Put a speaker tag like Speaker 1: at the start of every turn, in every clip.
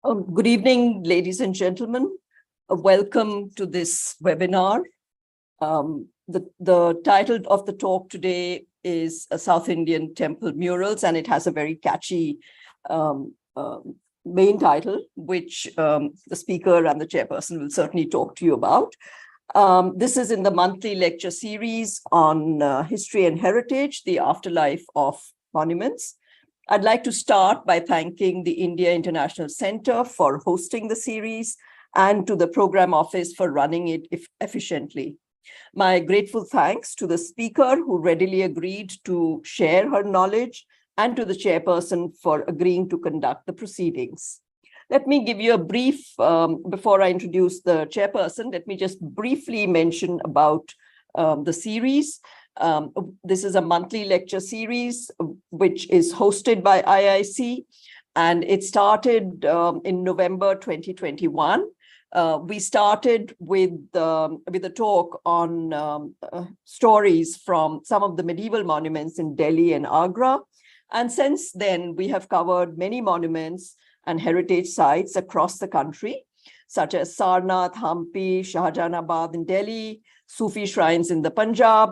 Speaker 1: Good evening, ladies and gentlemen. Welcome to this webinar. The title of the talk today is South Indian Temple Murals, and it has a very catchy main title, which the speaker and the chairperson will certainly talk to you about. This is in the monthly lecture series on history and heritage, the afterlife of monuments. I'd like to start by thanking the India International Center for hosting the series and to the program office for running it efficiently. My grateful thanks to the speaker who readily agreed to share her knowledge and to the chairperson for agreeing to conduct the proceedings. Let me give you a brief, before I introduce the chairperson, let me just briefly mention about the series. This is a monthly lecture series, which is hosted by IIC, and it started in November 2021. We started with a talk on stories from some of the medieval monuments in Delhi and Agra. And since then, we have covered many monuments and heritage sites across the country, such as Sarnath, Hampi, Shahjahanabad in Delhi, Sufi shrines in the Punjab,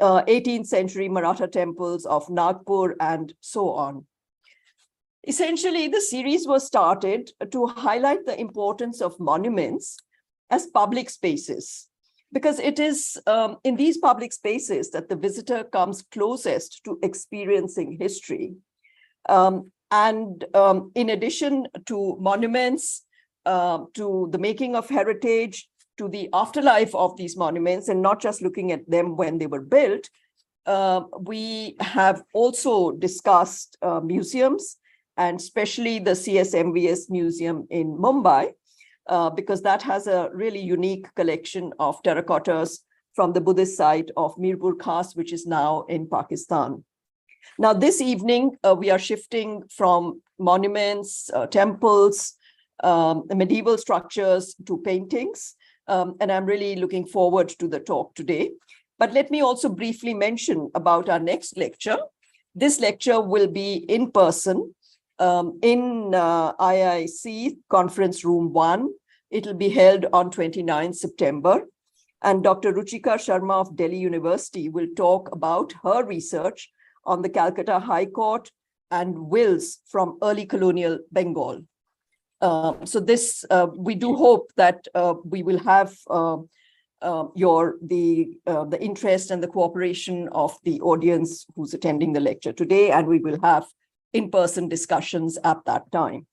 Speaker 1: 18th century Maratha temples of Nagpur, and so on. Essentially, the series was started to highlight the importance of monuments as public spaces, because it is in these public spaces that the visitor comes closest to experiencing history. In addition to monuments, to the making of heritage, to the afterlife of these monuments, and not just looking at them when they were built, we have also discussed museums, and especially the CSMVS Museum in Mumbai, because that has a really unique collection of terracottas from the Buddhist site of Mirpur Khas, which is now in Pakistan. Now, this evening, we are shifting from monuments, temples, medieval structures to paintings. And I'm really looking forward to the talk today. But let me also briefly mention about our next lecture. This lecture will be in person in IIC Conference Room 1. It will be held on 29 September. And Dr. Ruchika Sharma of Delhi University will talk about her research on the Calcutta High Court and wills from early colonial Bengal. So this, we do hope that we will have the interest and the cooperation of the audience who's attending the lecture today, and we will have in-person discussions at that time.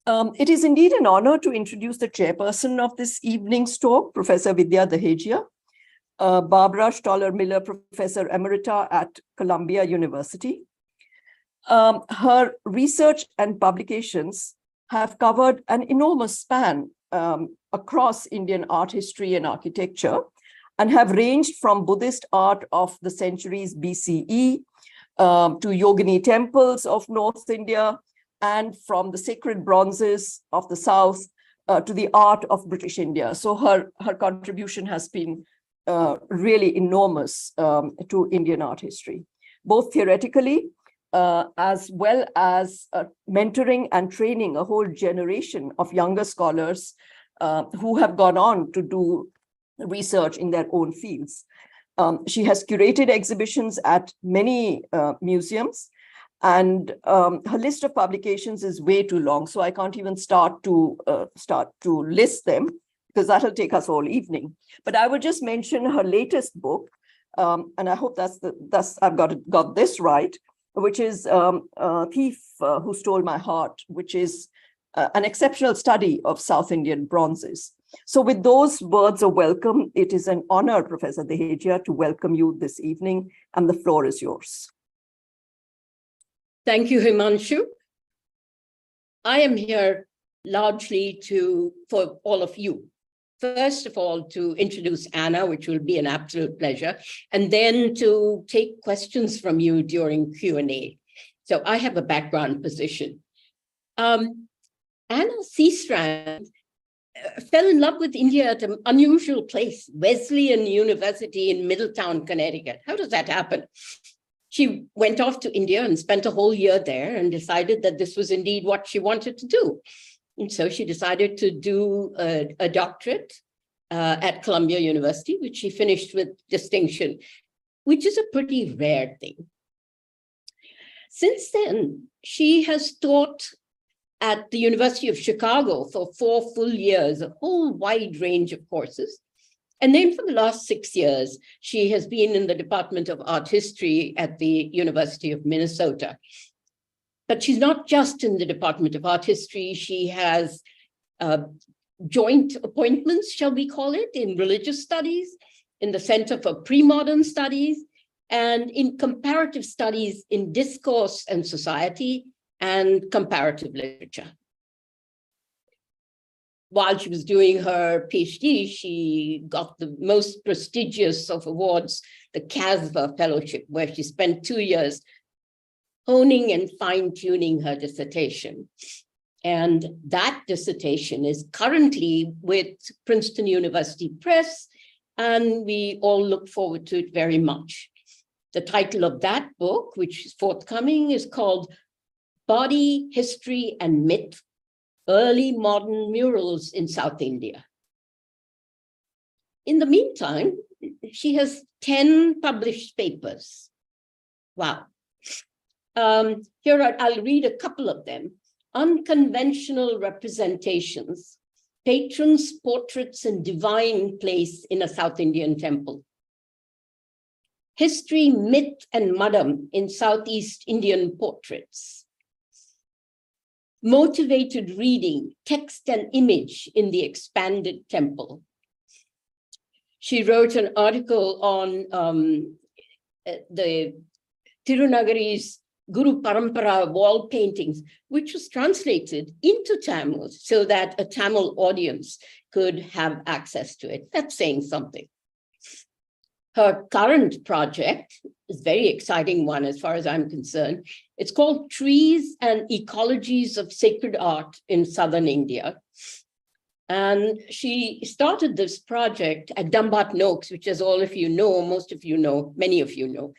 Speaker 1: It is indeed an honor to introduce the chairperson of this evening's talk, Professor Vidya Dehejia, Barbara Stoller-Miller Professor Emerita at Columbia University. Her research and publications have covered an enormous span across Indian art history and architecture, and have ranged from Buddhist art of the centuries BCE to Yogini temples of North India, and from the sacred bronzes of the South to the art of British India. So her contribution has been really enormous to Indian art history, both theoretically as well as mentoring and training a whole generation of younger scholars who have gone on to do research in their own fields. She has curated exhibitions at many museums, and her list of publications is way too long, so I can't even start to list them, because that'll take us all evening. But I would just mention her latest book, and I hope I've got this right, which is Thief Who Stole My Heart, which is an exceptional study of South Indian bronzes. So with those words of welcome, it is an honor, Professor Dehejia, to welcome you this evening, and the floor is yours.
Speaker 2: Thank you, Himanshu. I am here largely for all of you. First of all, to introduce Anna, which will be an absolute pleasure, and then to take questions from you during Q&A. So I have a background position. Anna Seastrand fell in love with India at an unusual place, Wesleyan University in Middletown, Connecticut. How does that happen? She went off to India and spent a whole year there and decided that this was indeed what she wanted to do. And so she decided to do a doctorate at Columbia University, which she finished with distinction, which is a pretty rare thing. Since then, she has taught at the University of Chicago for 4 full years, a whole wide range of courses. And then for the last 6 years, she has been in the Department of Art History at the University of Minnesota. But she's not just in the Department of Art History. She has joint appointments, shall we call it, in religious studies, in the Center for Pre-Modern Studies, and in comparative studies in discourse and society and comparative literature. While she was doing her PhD, she got the most prestigious of awards, the CASVA Fellowship, where she spent 2 years honing and fine-tuning her dissertation. And that dissertation is currently with Princeton University Press, and we all look forward to it very much. The title of that book, which is forthcoming, is called Body, History, and Myth, Early Modern Murals in South India. In the meantime, she has 10 published papers. Wow. Here, I'll read a couple of them. Unconventional Representations, Patrons, Portraits, and Divine Place in a South Indian Temple. History, Myth, and Madam in Southeast Indian Portraits. Motivated Reading, Text and Image in the Expanded Temple. She wrote an article on the Tirunagari's Guru Parampara wall paintings, which was translated into Tamil so that a Tamil audience could have access to it. That's saying something. Her current project is a very exciting one as far as I'm concerned. It's called Trees and Ecologies of Sacred Art in Southern India. And she started this project at Dumbarton Noaks, which, as all of you know, most of you know, many of you know,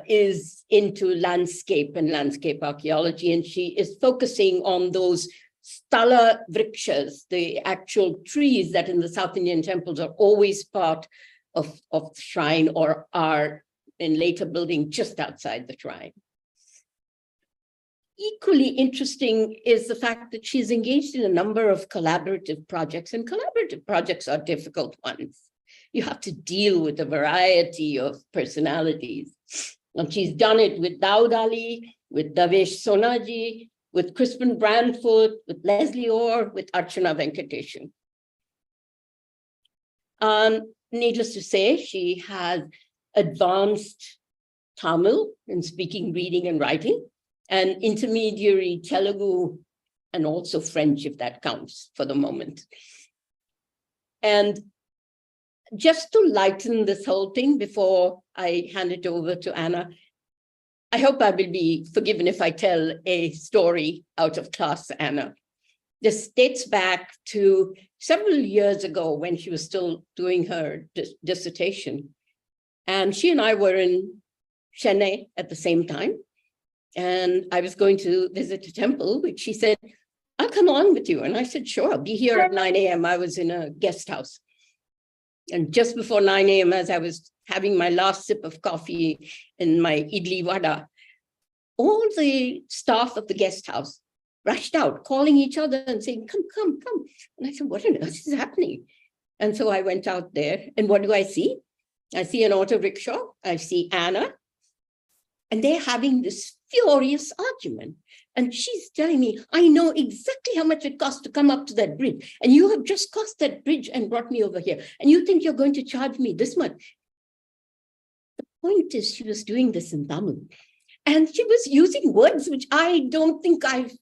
Speaker 2: is into landscape and landscape archaeology. And she is focusing on those sthala vrikshas, the actual trees that in the South Indian temples are always part of the shrine or are in later building just outside the shrine. Equally interesting is the fact that she's engaged in a number of collaborative projects, and collaborative projects are difficult ones. You have to deal with a variety of personalities. And she's done it with Daud Ali, with Davesh Sonaji, with Crispin Brandfoot, with Leslie Orr, with Archana Venkatesan. Needless to say, she has advanced Tamil in speaking, reading, and writing, and intermediary Telugu, and also French, if that counts for the moment. And just to lighten this whole thing before I hand it over to Anna, I hope I will be forgiven if I tell a story out of class, Anna. This dates back to several years ago when she was still doing her dissertation. And she and I were in Chennai at the same time. And I was going to visit a temple, which she said, I'll come along with you. And I said, sure, I'll be here at 9 a.m. I was in a guest house. And just before 9 a.m., as I was having my last sip of coffee in my idli vada, all the staff of the guest house rushed out, calling each other and saying, come, come, come. And I said, what on earth is happening? And so I went out there, and what do I see? I see an auto rickshaw, I see Anna, and they're having this furious argument. And she's telling me, I know exactly how much it costs to come up to that bridge. And you have just crossed that bridge and brought me over here. And you think you're going to charge me this much? The point is, she was doing this in Tamil. And she was using words which I don't think I've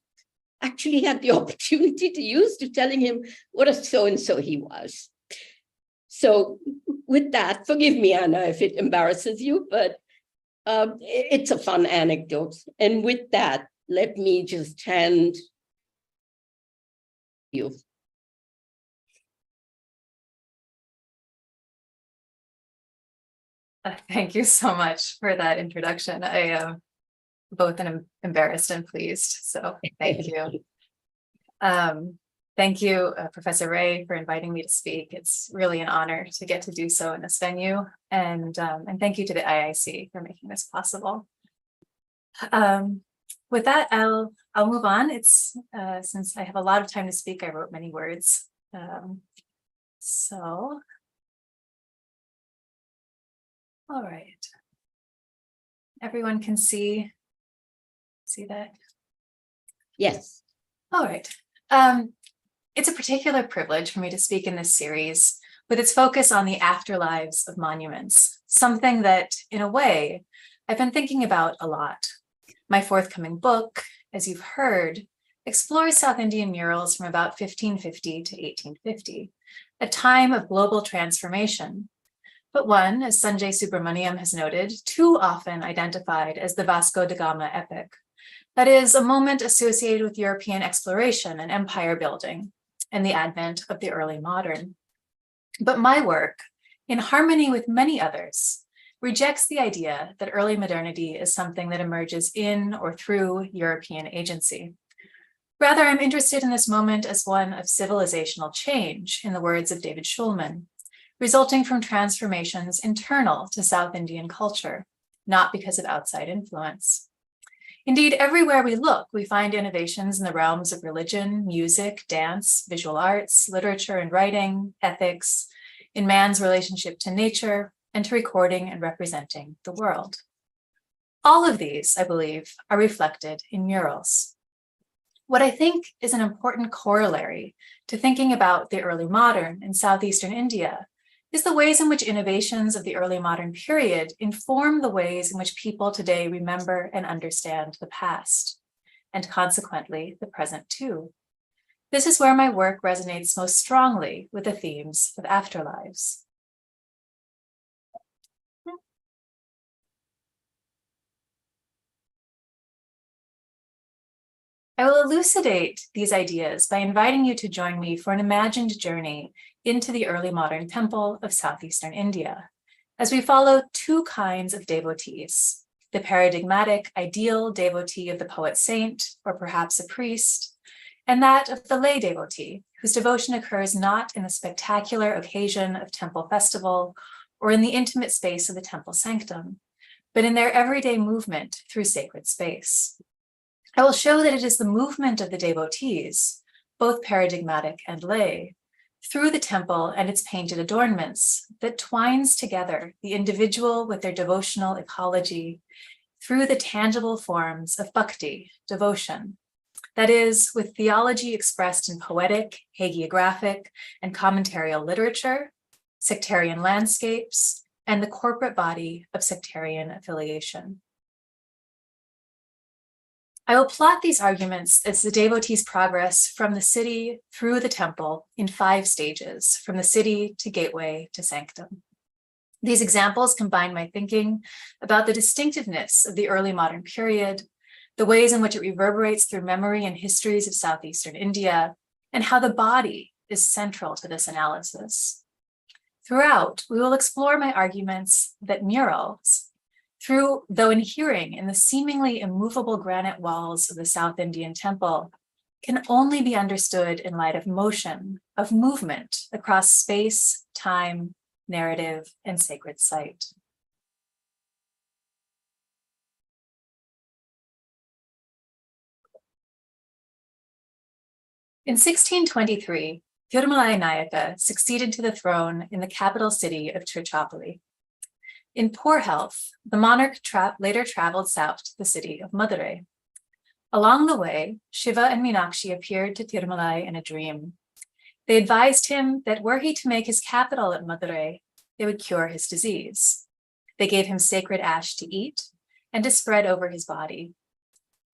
Speaker 2: actually had the opportunity to use, to telling him what a so-and-so he was. So with that, forgive me, Anna, if it embarrasses you, but it's a fun anecdote. And with that, let me just hand you.
Speaker 3: Thank you so much for that introduction. I am both embarrassed and pleased, so thank you. Thank you, Professor Ray, for inviting me to speak. It's really an honor to get to do so in this venue, and thank you to the IIC for making this possible. With that, I'll move on. It's since I have a lot of time to speak, I wrote many words. So, all right. Everyone can see that?
Speaker 2: Yes.
Speaker 3: All right. It's a particular privilege for me to speak in this series with its focus on the afterlives of monuments, something that, in a way, I've been thinking about a lot. My forthcoming book, as you've heard, explores South Indian murals from about 1550 to 1850, a time of global transformation, but one, as Sanjay Subramaniam has noted, too often identified as the Vasco da Gama epic. That is, a moment associated with European exploration and empire building and the advent of the early modern. But my work, in harmony with many others, rejects the idea that early modernity is something that emerges in or through European agency. Rather, I'm interested in this moment as one of civilizational change, in the words of David Schulman, resulting from transformations internal to South Indian culture, not because of outside influence. Indeed, everywhere we look, we find innovations in the realms of religion, music, dance, visual arts, literature and writing, ethics, in man's relationship to nature, and to recording and representing the world. All of these, I believe, are reflected in murals. What I think is an important corollary to thinking about the early modern in Southeastern India is the ways in which innovations of the early modern period inform the ways in which people today remember and understand the past, and consequently, the present too. This is where my work resonates most strongly with the themes of afterlives. I will elucidate these ideas by inviting you to join me for an imagined journey into the early modern temple of Southeastern India, as we follow two kinds of devotees, the paradigmatic ideal devotee of the poet saint, or perhaps a priest, and that of the lay devotee, whose devotion occurs not in the spectacular occasion of temple festival or in the intimate space of the temple sanctum, but in their everyday movement through sacred space. I will show that it is the movement of the devotees, both paradigmatic and lay, through the temple and its painted adornments that twines together the individual with their devotional ecology through the tangible forms of bhakti, devotion. That is, with theology expressed in poetic, hagiographic, and commentarial literature, sectarian landscapes, and the corporate body of sectarian affiliation. I will plot these arguments as the devotees' progress from the city through the temple in 5 stages, from the city to gateway to sanctum. These examples combine my thinking about the distinctiveness of the early modern period, the ways in which it reverberates through memory and histories of Southeastern India, and how the body is central to this analysis. Throughout, we will explore my arguments that murals, though inhering in the seemingly immovable granite walls of the South Indian temple, can only be understood in light of motion, of movement across space, time, narrative, and sacred site. In 1623, Tirumalai Nayaka succeeded to the throne in the capital city of Tiruchirappalli. In poor health, the monarch later traveled south to the city of Madurai. Along the way, Shiva and Meenakshi appeared to Tirumalai in a dream. They advised him that were he to make his capital at Madurai, they would cure his disease. They gave him sacred ash to eat and to spread over his body.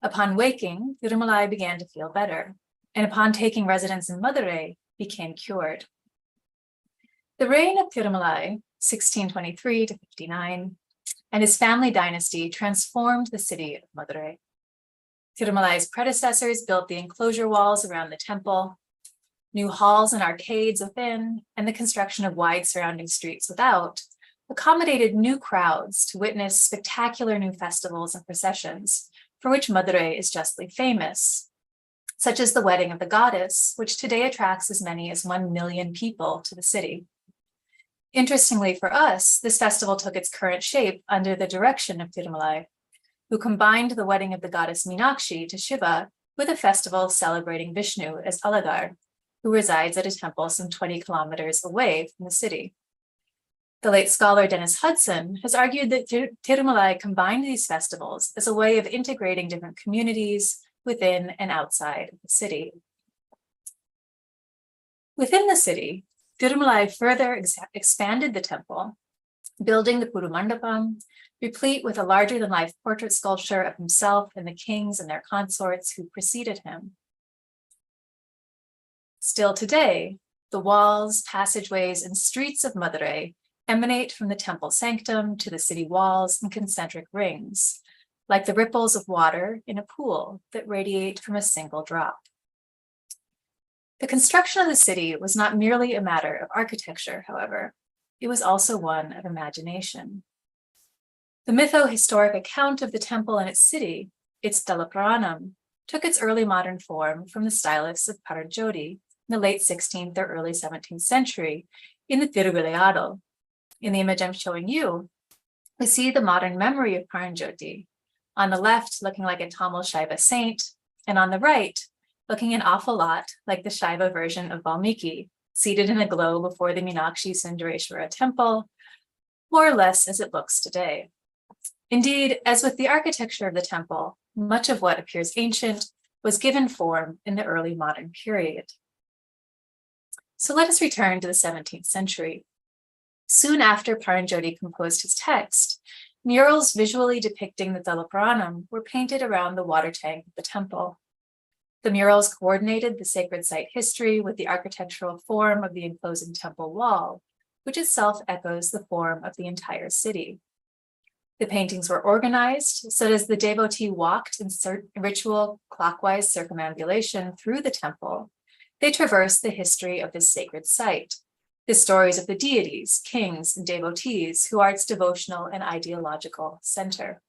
Speaker 3: Upon waking, Tirumalai began to feel better, and upon taking residence in Madurai, became cured. The reign of Tirumalai, 1623 to 59, and his family dynasty transformed the city of Madurai. Tirumalai's predecessors built the enclosure walls around the temple, new halls and arcades within, and the construction of wide surrounding streets without accommodated new crowds to witness spectacular new festivals and processions for which Madurai is justly famous, such as the wedding of the goddess, which today attracts as many as 1 million people to the city. Interestingly for us, this festival took its current shape under the direction of Tirumalai, who combined the wedding of the goddess Meenakshi to Shiva with a festival celebrating Vishnu as Alagar, who resides at a temple some 20 kilometers away from the city. The late scholar Dennis Hudson has argued that Tirumalai combined these festivals as a way of integrating different communities within and outside of the city. Within the city, Tirumalai further expanded the temple, building the Purumandapam, replete with a larger-than-life portrait sculpture of himself and the kings and their consorts who preceded him. Still today, the walls, passageways, and streets of Madurai emanate from the temple sanctum to the city walls in concentric rings, like the ripples of water in a pool that radiate from a single drop. The construction of the city was not merely a matter of architecture, however. It was also one of imagination. The mytho-historic account of the temple and its city, its Dalapuranam, took its early modern form from the stylists of Paranjoti in the late 16th or early 17th century in the Tiruvilayadu. In the image I'm showing you, we see the modern memory of Paranjoti, on the left looking like a Tamil Shaiva saint, and on the right looking an awful lot like the Shaiva version of Valmiki, seated in a glow before the Meenakshi Sundareshwara temple, more or less as it looks today. Indeed, as with the architecture of the temple, much of what appears ancient was given form in the early modern period. So let us return to the 17th century. Soon after Paranjoti composed his text, murals visually depicting the Dalapuranam were painted around the water tank of the temple. The murals coordinated the sacred site history with the architectural form of the enclosing temple wall, which itself echoes the form of the entire city. The paintings were organized so that as the devotee walked in ritual clockwise circumambulation through the temple, they traversed the history of this sacred site, the stories of the deities, kings, and devotees who are its devotional and ideological center.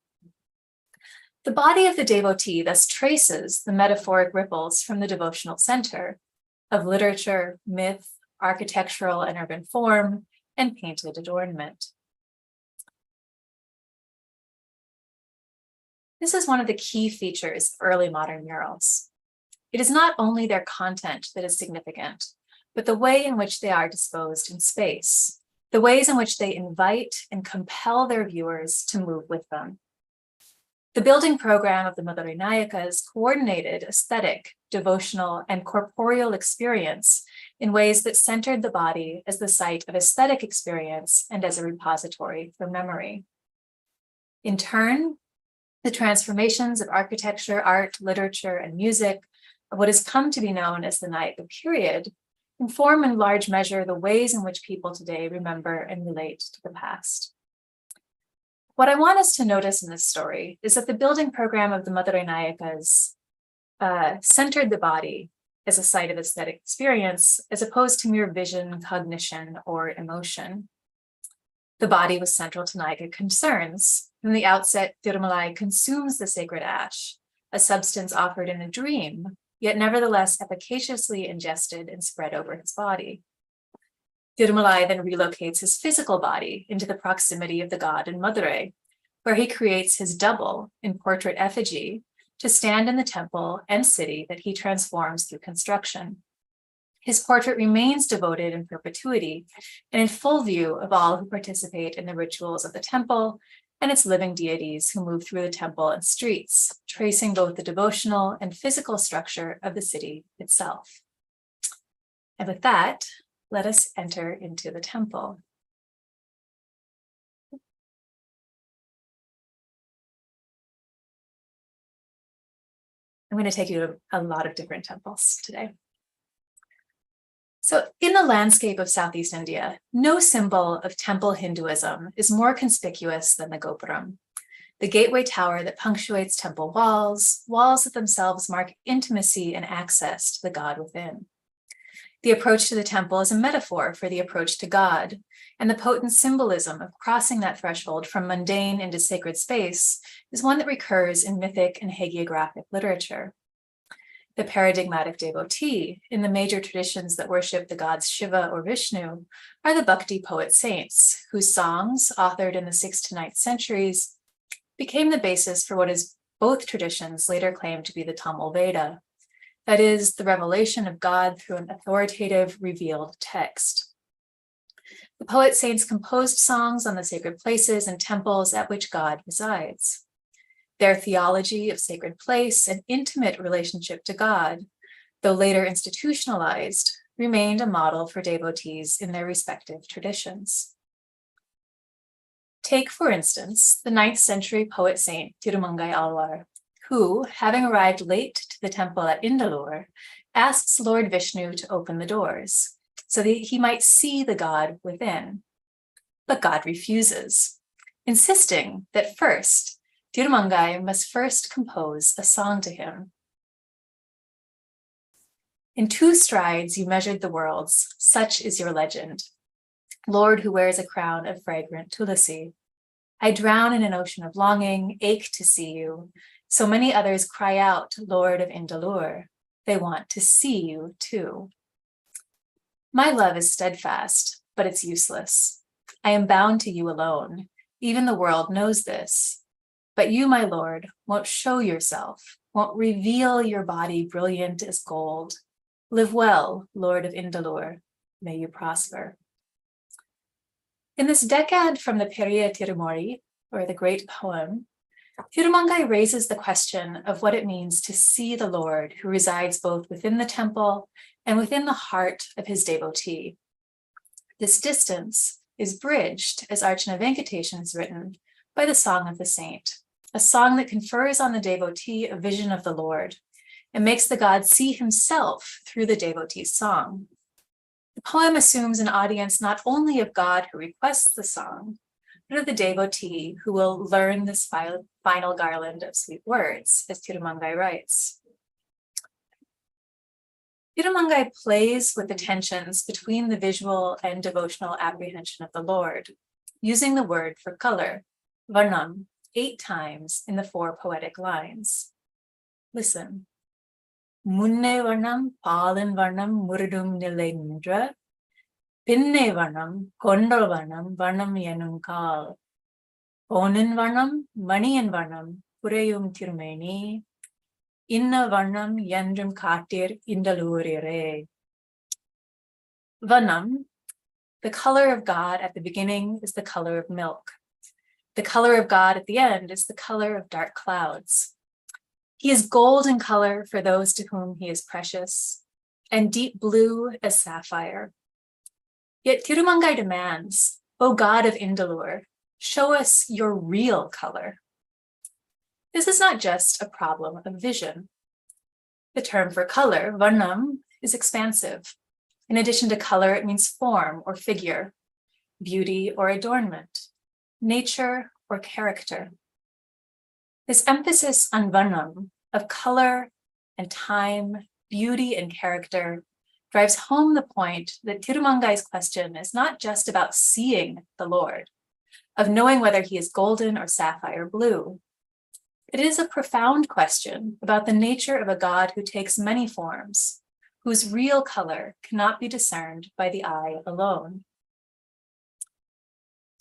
Speaker 3: The body of the devotee thus traces the metaphoric ripples from the devotional center of literature, myth, architectural and urban form, and painted adornment. This is one of the key features of early modern murals. It is not only their content that is significant, but the way in which they are disposed in space, the ways in which they invite and compel their viewers to move with them. The building program of the Madurai Nayakas coordinated aesthetic, devotional, and corporeal experience in ways that centered the body as the site of aesthetic experience and as a repository for memory. In turn, the transformations of architecture, art, literature, and music of what has come to be known as the Nayaka period inform in large measure the ways in which people today remember and relate to the past. What I want us to notice in this story is that the building program of the Madurai Nayakas centered the body as a site of aesthetic experience, as opposed to mere vision, cognition, or emotion. The body was central to Nayaka concerns. From the outset, Tirumalai consumes the sacred ash, a substance offered in a dream, yet nevertheless efficaciously ingested and spread over his body. Tirumalai then relocates his physical body into the proximity of the god in Madurai, where he creates his double in portrait effigy to stand in the temple and city that he transforms through construction. His portrait remains devoted in perpetuity and in full view of all who participate in the rituals of the temple and its living deities who move through the temple and streets, tracing both the devotional and physical structure of the city itself. And with that, let us enter into the temple. I'm going to take you to a lot of different temples today. So in the landscape of Southeast India, no symbol of temple Hinduism is more conspicuous than the Gopuram, the gateway tower that punctuates temple walls, walls that themselves mark intimacy and access to the God within. The approach to the temple is a metaphor for the approach to God, And the potent symbolism of crossing that threshold from mundane into sacred space is one that recurs in mythic and hagiographic literature. The paradigmatic devotee in the major traditions that worship the gods Shiva or Vishnu are the Bhakti poet saints, whose songs, authored in the 6th to 9th centuries, became the basis for what is both traditions later claimed to be the Tamil Veda, that is, the revelation of God through an authoritative, revealed text. The poet saints composed songs on the sacred places and temples at which God resides. Their theology of sacred place and intimate relationship to God, though later institutionalized, remained a model for devotees in their respective traditions. Take, for instance, the 9th century poet saint Tirumangai Alvar, who, having arrived late to the temple at Indalur, asks Lord Vishnu to open the doors so that he might see the God within. But God refuses, insisting that first, Tirumangai must first compose a song to him. In 2 strides you measured the worlds, such is your legend. Lord who wears a crown of fragrant tulasi. I drown in an ocean of longing, ache to see you. So many others cry out, Lord of Indalur. They want to see you too. My love is steadfast, but it's useless. I am bound to you alone. Even the world knows this. But you, my Lord, won't show yourself, won't reveal your body brilliant as gold. Live well, Lord of Indalur. May you prosper. In this decade from the Periya Tirumori, or the great poem, Tirumangai raises the question of what it means to see the Lord who resides both within the temple and within the heart of his devotee. This distance is bridged, as Archana Venkatesan has written, by the Song of the Saint, a song that confers on the devotee a vision of the Lord and makes the god see himself through the devotee's song. The poem assumes an audience not only of God who requests the song, but of the devotee who will learn this final garland of sweet words, as Tirumangai writes. Tirumangai plays with the tensions between the visual and devotional apprehension of the Lord, using the word for color, varnam, 8 times in the 4 poetic lines. Listen. Munne varnam, palin varnam, murudum nilendra, pinne varnam, kondal varnam, varnam yenunkal, onin varnam, maniyan varnam, pureyum tirumeni, inna varnam yandrum katir indalurire. Varnam, the color of God at the beginning is the color of milk. The color of God at the end is the color of dark clouds. He is gold in color for those to whom he is precious, and deep blue as sapphire. Yet Tirumangai demands, O God of Indalur, show us your real color. This is not just a problem of vision. The term for color, varnam, is expansive. In addition to color, it means form or figure, beauty or adornment, nature or character. This emphasis on varnam, of color and time, beauty and character, drives home the point that Tirumangai's question is not just about seeing the Lord, of knowing whether he is golden or sapphire blue. It is a profound question about the nature of a God who takes many forms, whose real color cannot be discerned by the eye alone.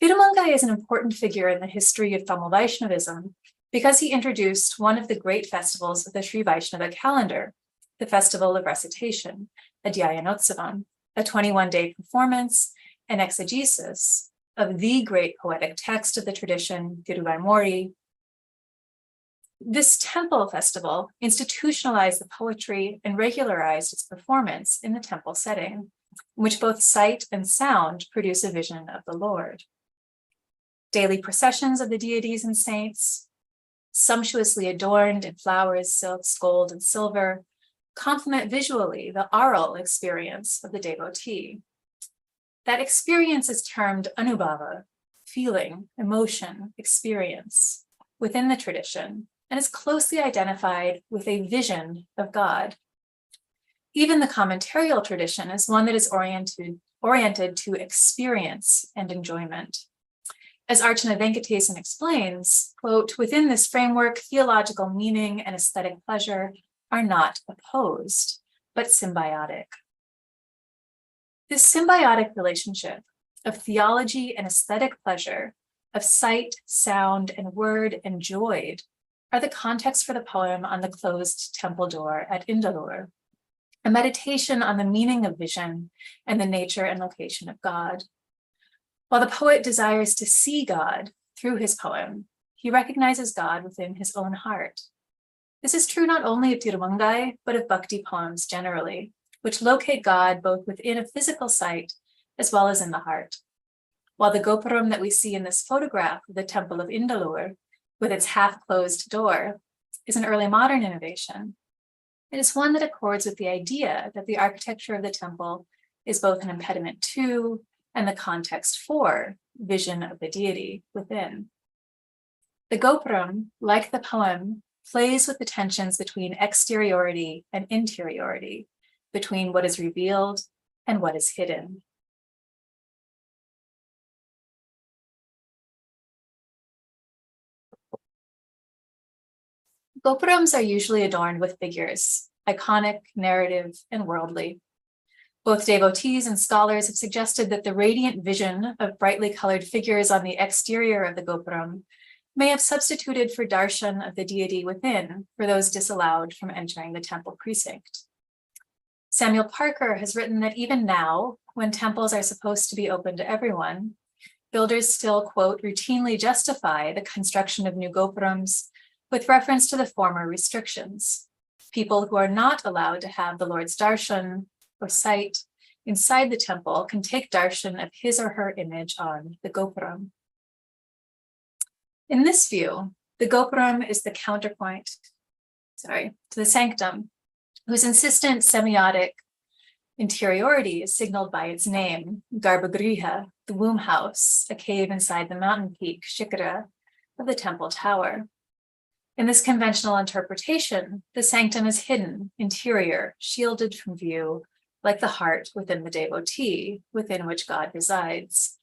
Speaker 3: Tirumangai is an important figure in the history of Tamil Vaishnavism because he introduced one of the great festivals of the Sri Vaishnava calendar, the Festival of Recitation, Adhyayanotsavam, a 21-day performance and exegesis of the great poetic text of the tradition, Tiruvaimori. This temple festival institutionalized the poetry and regularized its performance in the temple setting, in which both sight and sound produce a vision of the Lord. Daily processions of the deities and saints, sumptuously adorned in flowers, silks, gold, and silver, complement visually the aural experience of the devotee. That experience is termed anubhava, feeling, emotion, experience, within the tradition, and is closely identified with a vision of God. Even the commentarial tradition is one that is oriented oriented to experience and enjoyment. As Archana Venkatesan explains, quote, within this framework, theological meaning and aesthetic pleasure are not opposed, but symbiotic. This symbiotic relationship of theology and aesthetic pleasure, of sight, sound, and word enjoyed, are the context for the poem on the closed temple door at Indalur, a meditation on the meaning of vision and the nature and location of God. While the poet desires to see God through his poem, he recognizes God within his own heart. This is true not only of Tirumangai, but of Bhakti poems generally, which locate God both within a physical sight as well as in the heart. While the gopuram that we see in this photograph of the temple of Indalur, with its half-closed door, is an early modern innovation, it is one that accords with the idea that the architecture of the temple is both an impediment to and the context for vision of the deity within. The gopuram, like the poem, plays with the tensions between exteriority and interiority, between what is revealed and what is hidden. Gopurams are usually adorned with figures, iconic, narrative, and worldly. Both devotees and scholars have suggested that the radiant vision of brightly colored figures on the exterior of the gopuram may have substituted for darshan of the deity within for those disallowed from entering the temple precinct. Samuel Parker has written that even now, when temples are supposed to be open to everyone, builders still, quote, routinely justify the construction of new gopurams with reference to the former restrictions. People who are not allowed to have the Lord's darshan or sight inside the temple can take darshan of his or her image on the gopuram. In this view, the gopuram is the counterpoint, to the sanctum, whose insistent semiotic interiority is signaled by its name, Garbhagriha, the womb house, a cave inside the mountain peak, Shikara, of the temple tower. In this conventional interpretation, the sanctum is hidden, interior, shielded from view, like the heart within the devotee, within which God resides.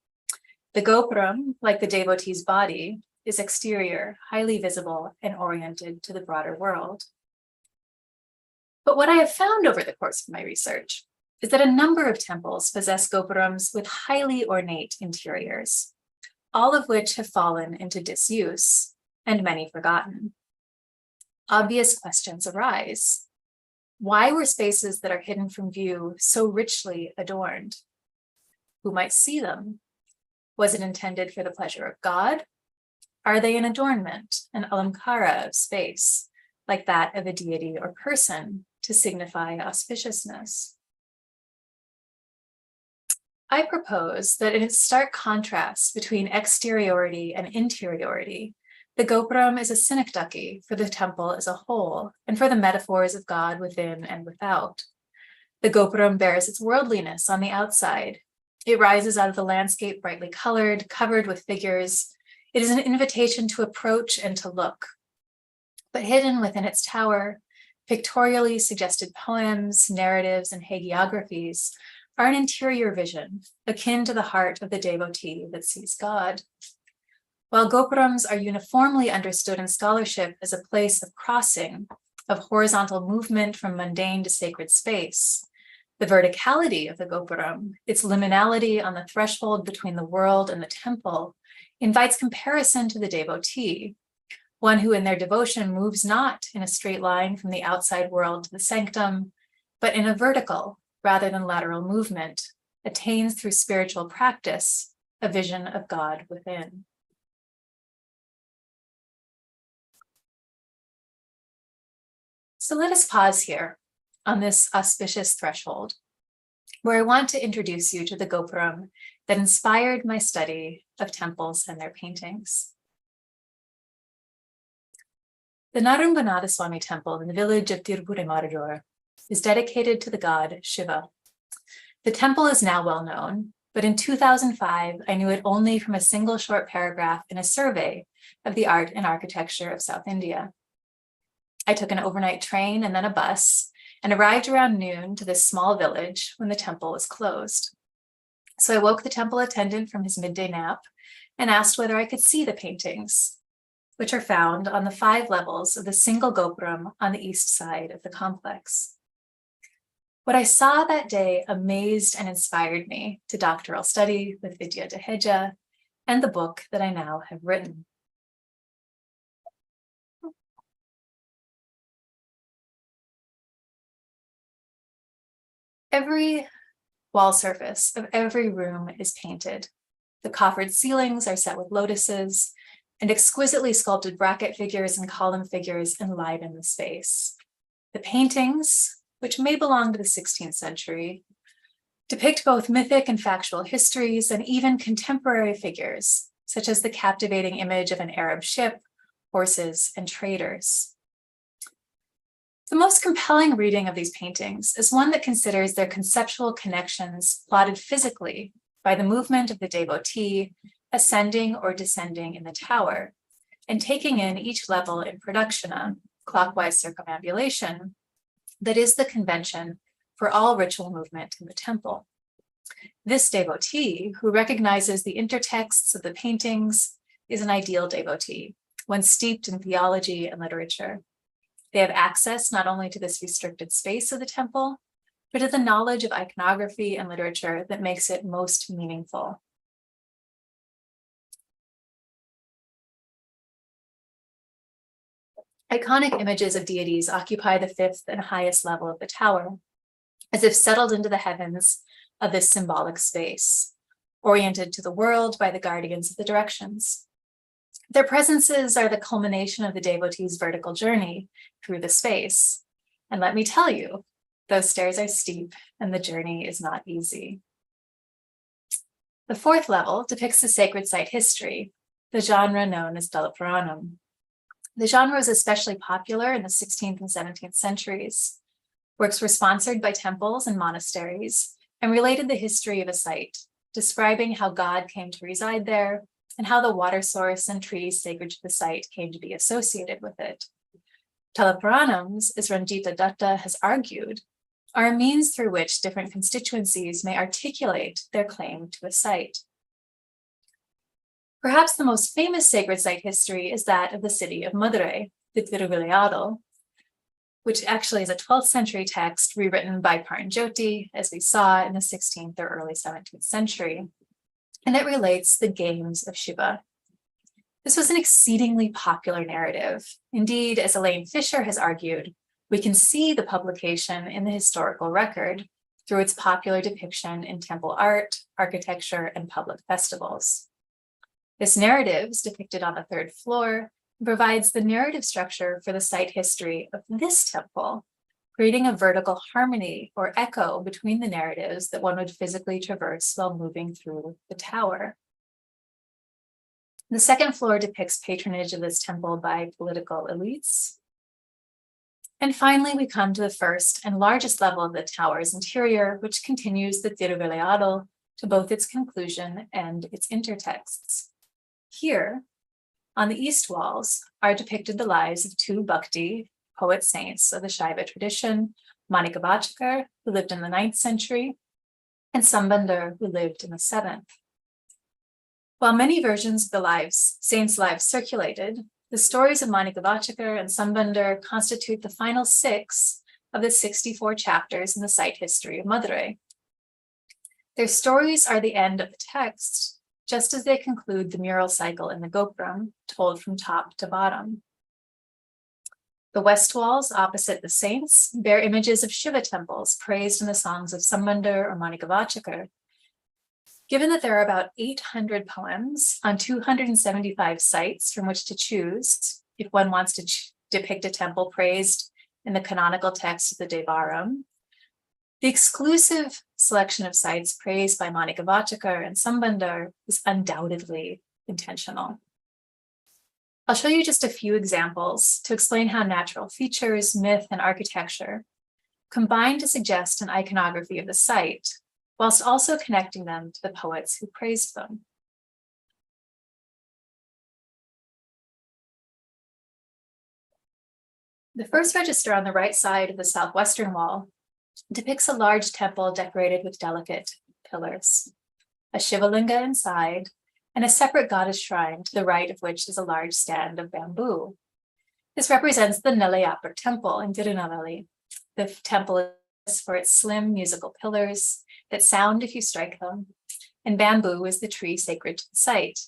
Speaker 3: The gopuram, like the devotee's body, is exterior, highly visible, and oriented to the broader world. But what I have found over the course of my research is that a number of temples possess gopurams with highly ornate interiors, all of which have fallen into disuse, and many forgotten. Obvious questions arise. Why were spaces that are hidden from view so richly adorned? Who might see them? Was it intended for the pleasure of God? Are they an adornment, an alamkara of space, like that of a deity or person, to signify auspiciousness? I propose that in its stark contrast between exteriority and interiority, the gopuram is a synecdoche for the temple as a whole and for the metaphors of God within and without. The gopuram bears its worldliness on the outside. It rises out of the landscape brightly colored, covered with figures. It is an invitation to approach and to look. But hidden within its tower, pictorially suggested poems, narratives, and hagiographies are an interior vision, akin to the heart of the devotee that sees God. While gopurams are uniformly understood in scholarship as a place of crossing, of horizontal movement from mundane to sacred space, the verticality of the gopuram, its liminality on the threshold between the world and the temple, invites comparison to the devotee, one who in their devotion moves not in a straight line from the outside world to the sanctum, but in a vertical rather than lateral movement, attains through spiritual practice a vision of God within. So let us pause here on this auspicious threshold, where I want to introduce you to the gopuram that inspired my study of temples and their paintings. The Narumbanatha Swami temple in the village of Tirupuri is dedicated to the god Shiva. The temple is now well known, but in 2005, I knew it only from a single short paragraph in a survey of the art and architecture of South India. I took an overnight train and then a bus and arrived around noon to this small village when the temple was closed. So I woke the temple attendant from his midday nap and asked whether I could see the paintings, which are found on the 5 levels of the single gopuram on the east side of the complex. What I saw that day amazed and inspired me to doctoral study with Vidya Dehejia and the book that I now have written. Every wall surface of every room is painted. The coffered ceilings are set with lotuses, and exquisitely sculpted bracket figures and column figures enliven the space. The paintings, which may belong to the 16th century, depict both mythic and factual histories and even contemporary figures, such as the captivating image of an Arab ship, horses, and traders. The most compelling reading of these paintings is one that considers their conceptual connections plotted physically by the movement of the devotee ascending or descending in the tower, and taking in each level in pradakshina, clockwise circumambulation, that is the convention for all ritual movement in the temple. This devotee, who recognizes the intertexts of the paintings, is an ideal devotee, one steeped in theology and literature. They have access not only to this restricted space of the temple, but to the knowledge of iconography and literature that makes it most meaningful. Iconic images of deities occupy the 5th and highest level of the tower, as if settled into the heavens of this symbolic space, oriented to the world by the guardians of the directions. Their presences are the culmination of the devotee's vertical journey through the space. And let me tell you, those stairs are steep and the journey is not easy. The 4th level depicts the sacred site history, the genre known as Dalapuranam. The genre was especially popular in the 16th and 17th centuries. Works were sponsored by temples and monasteries and related the history of a site, describing how God came to reside there and how the water source and trees sacred to the site came to be associated with it. Talapuranams, as Ranjita Datta has argued, are a means through which different constituencies may articulate their claim to a site. Perhaps the most famous sacred site history is that of the city of Madurai, the Tiruvilayadal, which actually is a 12th century text rewritten by Paranjoti, as we saw in the 16th or early 17th century, and it relates the games of Shiva. This was an exceedingly popular narrative. Indeed, as Elaine Fisher has argued, we can see the publication in the historical record through its popular depiction in temple art, architecture, and public festivals. This narrative is depicted on the 3rd floor and provides the narrative structure for the site history of this temple, creating a vertical harmony or echo between the narratives that one would physically traverse while moving through the tower. The 2nd floor depicts patronage of this temple by political elites. And finally, we come to the 1st and largest level of the tower's interior, which continues the Tiruvilayadal to both its conclusion and its intertexts. Here, on the east walls, are depicted the lives of 2 bhakti, poet saints of the Shaiva tradition, Manikavachakar, who lived in the 9th century, and Sambandar, who lived in the 7th. While many versions of the saints' lives circulated, the stories of Manikavachakar and Sambandar constitute the final 6 of the 64 chapters in the site history of Madurai. Their stories are the end of the text, just as they conclude the mural cycle in the Gopuram, told from top to bottom. The west walls opposite the saints bear images of Shiva temples praised in the songs of Sambandar or Manikavachakar. Given that there are about 800 poems on 275 sites from which to choose, if one wants to depict a temple praised in the canonical text of the Devaram, the exclusive selection of sites praised by Manikavachakar and Sambandar is undoubtedly intentional. I'll show you just a few examples to explain how natural features, myth, and architecture combine to suggest an iconography of the site, whilst also connecting them to the poets who praised them. The first register on the right side of the southwestern wall depicts a large temple decorated with delicate pillars. a Shivalinga inside, and a separate goddess shrine to the right of which is a large stand of bamboo. This represents the Nelayapur temple in Tirunelveli. The temple is for its slim musical pillars that sound if you strike them, and bamboo is the tree sacred to the site.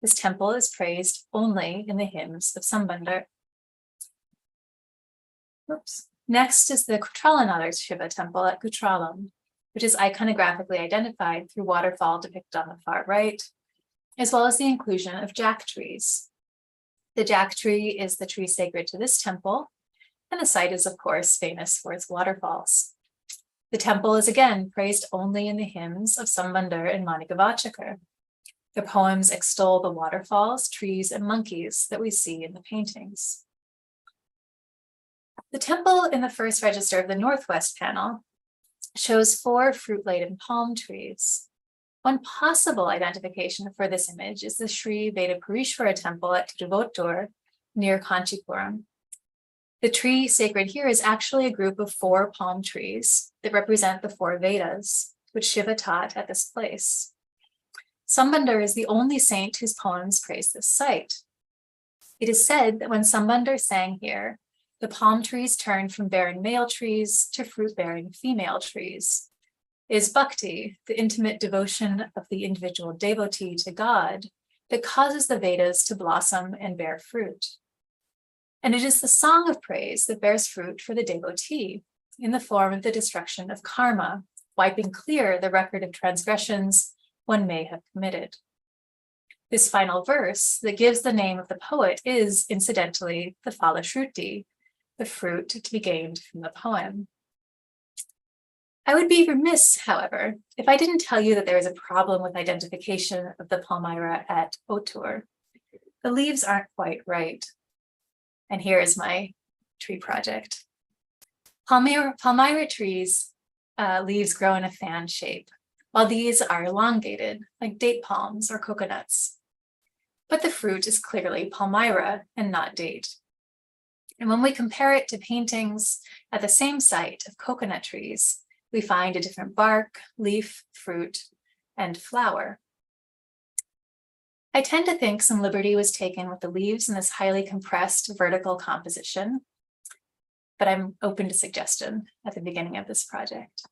Speaker 3: This temple is praised only in the hymns of Sambandar. Oops. Next is the Kutralanadar Shiva temple at Kutralam, which is iconographically identified through waterfall depicted on the far right, as well as the inclusion of jack trees. The jack tree is the tree sacred to this temple, and the site is, of course, famous for its waterfalls. The temple is again praised only in the hymns of Sambandar and Manikavachakar. The poems extol the waterfalls, trees, and monkeys that we see in the paintings. The temple in the first register of the northwest panel shows 4 fruit-laden palm trees. One possible identification for this image is the Sri Vedapurishvara temple at Tiruvottur near Kanchipuram. The tree sacred here is actually a group of 4 palm trees that represent the 4 Vedas, which Shiva taught at this place. Sambandar is the only saint whose poems praise this site. It is said that when Sambandar sang here, the palm trees turned from bearing male trees to fruit-bearing female trees. It is bhakti, the intimate devotion of the individual devotee to God, that causes the Vedas to blossom and bear fruit. And it is the song of praise that bears fruit for the devotee in the form of the destruction of karma, wiping clear the record of transgressions one may have committed. This final verse that gives the name of the poet is, incidentally, the Phalashruti, the fruit to be gained from the poem. I would be remiss, however, if I didn't tell you that there is a problem with identification of the Palmyra at Ottur. The leaves aren't quite right. And here is my tree project. Palmyra trees' leaves grow in a fan shape, while these are elongated, like date palms or coconuts. But the fruit is clearly Palmyra and not date. And when we compare it to paintings at the same site of coconut trees, we find a different bark, leaf, fruit, and flower. I tend to think some liberty was taken with the leaves in this highly compressed vertical composition, but I'm open to suggestion at the beginning of this project.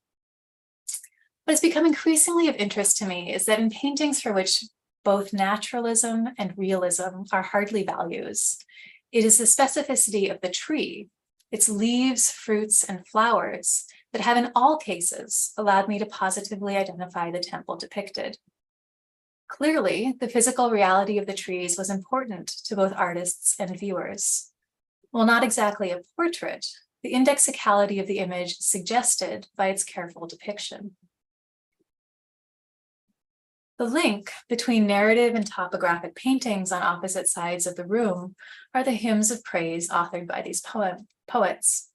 Speaker 3: What has become increasingly of interest to me is that in paintings for which both naturalism and realism are hardly values, it is the specificity of the tree, its leaves, fruits, and flowers that have in all cases allowed me to positively identify the temple depicted. Clearly, the physical reality of the trees was important to both artists and viewers. While not exactly a portrait, the indexicality of the image is suggested by its careful depiction. The link between narrative and topographic paintings on opposite sides of the room are the hymns of praise authored by these poets.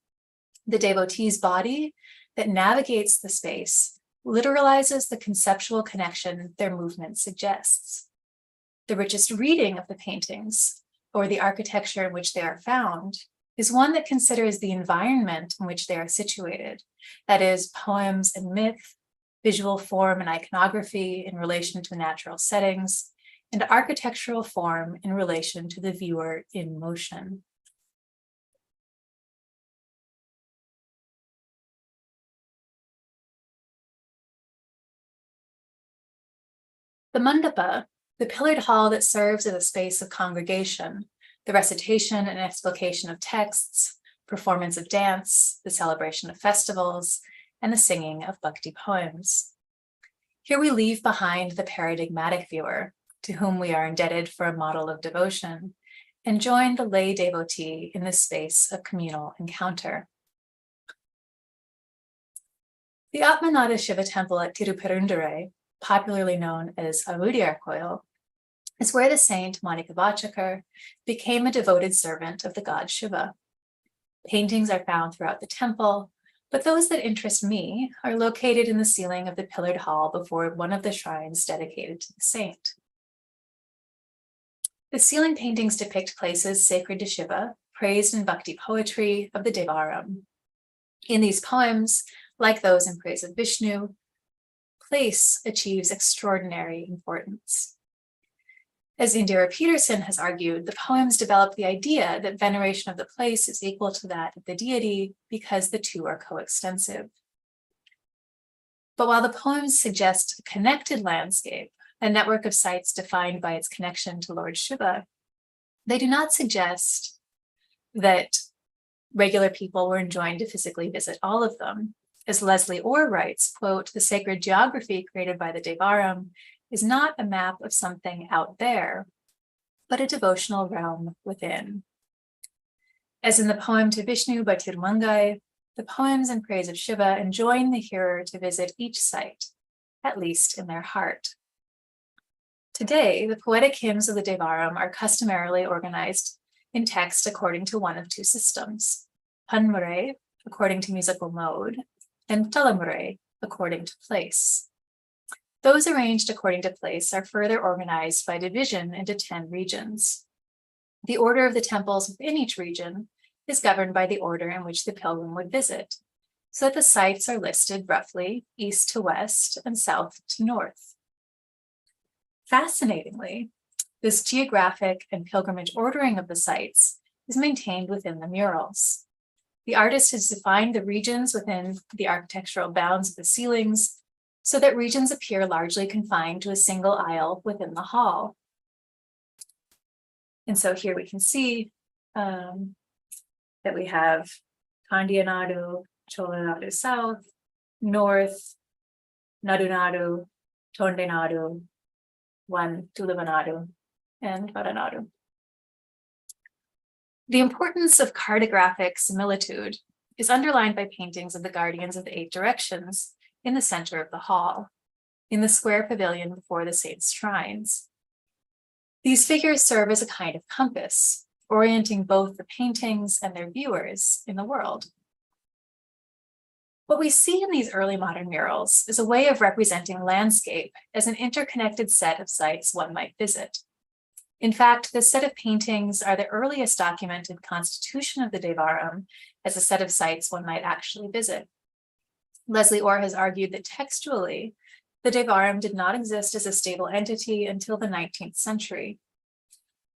Speaker 3: The devotee's body that navigates the space literalizes the conceptual connection their movement suggests. The richest reading of the paintings, or the architecture in which they are found, is one that considers the environment in which they are situated, that is, poems and myth, visual form and iconography in relation to natural settings, and architectural form in relation to the viewer in motion. The mandapa, the pillared hall that serves as a space of congregation, the recitation and explication of texts, performance of dance, the celebration of festivals, and the singing of bhakti poems. Here we leave behind the paradigmatic viewer, to whom we are indebted for a model of devotion, and join the lay devotee in the space of communal encounter. The Atmanada Shiva temple at Tiruperundurai, popularly known as Avudiyarkoil, is where the saint Manikavachakar became a devoted servant of the god Shiva. Paintings are found throughout the temple, but those that interest me are located in the ceiling of the pillared hall before one of the shrines dedicated to the saint. The ceiling paintings depict places sacred to Shiva, praised in bhakti poetry of the Devaram. In these poems, like those in praise of Vishnu, place achieves extraordinary importance. As Indira Peterson has argued, the poems develop the idea that veneration of the place is equal to that of the deity because the two are coextensive. But while the poems suggest a connected landscape, a network of sites defined by its connection to Lord Shiva, they do not suggest that regular people were enjoined to physically visit all of them. As Leslie Orr writes, quote, "The sacred geography created by the Devaram is not a map of something out there, but a devotional realm within." As in the poem to Vishnu by Tirmangai, the poems in praise of Shiva enjoin the hearer to visit each site, at least in their heart. Today, the poetic hymns of the Devaram are customarily organized in text according to one of two systems: Panmure, according to musical mode, and Talamure, according to place. Those arranged according to place are further organized by division into 10 regions. The order of the temples within each region is governed by the order in which the pilgrim would visit, so that the sites are listed roughly east to west and south to north. Fascinatingly, this geographic and pilgrimage ordering of the sites is maintained within the murals. The artist has defined the regions within the architectural bounds of the ceilings so that regions appear largely confined to a single aisle within the hall. And so here we can see that we have Kandiya Nadu, Chola Nadu South, North, Nadu Nadu, Tonde Nadu, one Tulava Nadu, and Varanadu. The importance of cartographic similitude is underlined by paintings of the guardians of the 8 directions in the center of the hall, in the square pavilion before the saints' shrines. These figures serve as a kind of compass, orienting both the paintings and their viewers in the world. What we see in these early modern murals is a way of representing landscape as an interconnected set of sites one might visit. In fact, this set of paintings are the earliest documented constitution of the Devaram as a set of sites one might actually visit. Leslie Orr has argued that textually, the Devaram did not exist as a stable entity until the 19th century.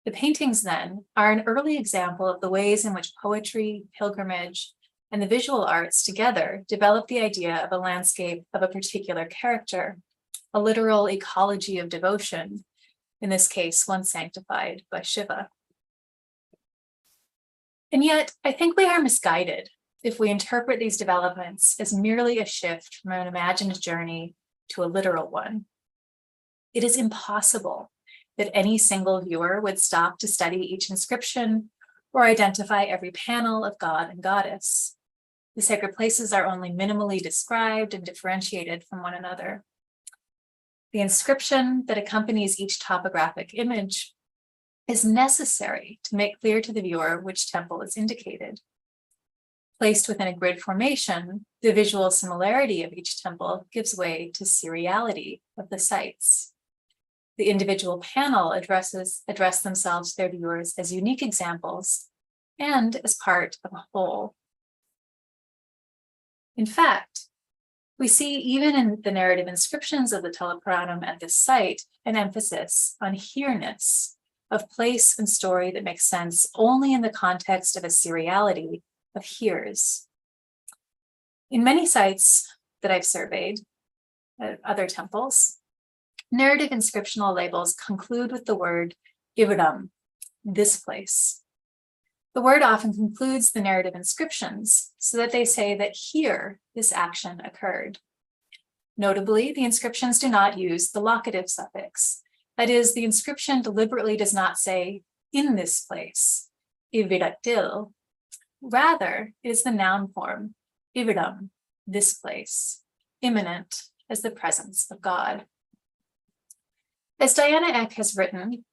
Speaker 3: The paintings, then, are an early example of the ways in which poetry, pilgrimage, and the visual arts together develop the idea of a landscape of a particular character, a literal ecology of devotion, in this case, one sanctified by Shiva. And yet, I think we are misguided if we interpret these developments as merely a shift from an imagined journey to a literal one. It is impossible that any single viewer would stop to study each inscription or identify every panel of god and goddess. The sacred places are only minimally described and differentiated from one another. The inscription that accompanies each topographic image is necessary to make clear to the viewer which temple is indicated. Placed within a grid formation, the visual similarity of each temple gives way to seriality of the sites. The individual panel address themselves to their viewers as unique examples and as part of a whole. In fact, we see even in the narrative inscriptions of the Talapuranam at this site an emphasis on here-ness, of place and story that makes sense only in the context of a seriality of here's. In many sites that I've surveyed at other temples, narrative inscriptional labels conclude with the word Ivaram, this place. The word often concludes the narrative inscriptions so that they say that here this action occurred. Notably, the inscriptions do not use the locative suffix. That is, the inscription deliberately does not say in this place, Iviratil. Rather, it is the noun form, Iviram, this place, imminent as the presence of God. As Diana Eck has written,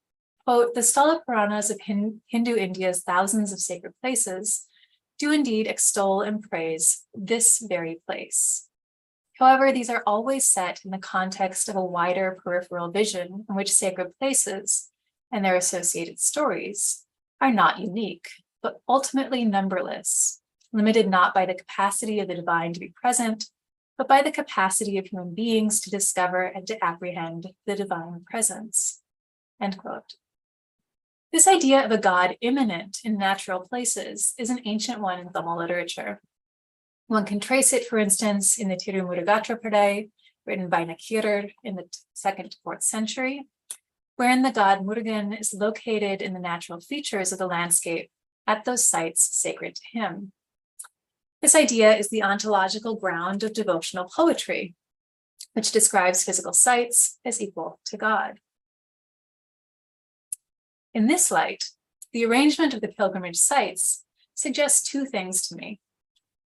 Speaker 3: quote, the Sthala Puranas of Hindu India's thousands of sacred places do indeed extol and praise this very place. However, these are always set in the context of a wider peripheral vision in which sacred places and their associated stories are not unique, but ultimately numberless, limited not by the capacity of the divine to be present, but by the capacity of human beings to discover and to apprehend the divine presence. End quote. This idea of a God immanent in natural places is an ancient one in Tamil literature. One can trace it, for instance, in the Tirumurugatra written by Curator in the 2nd to 4th century, wherein the god Murugan is located in the natural features of the landscape at those sites sacred to him. This idea is the ontological ground of devotional poetry, which describes physical sites as equal to God. In this light, the arrangement of the pilgrimage sites suggests two things to me.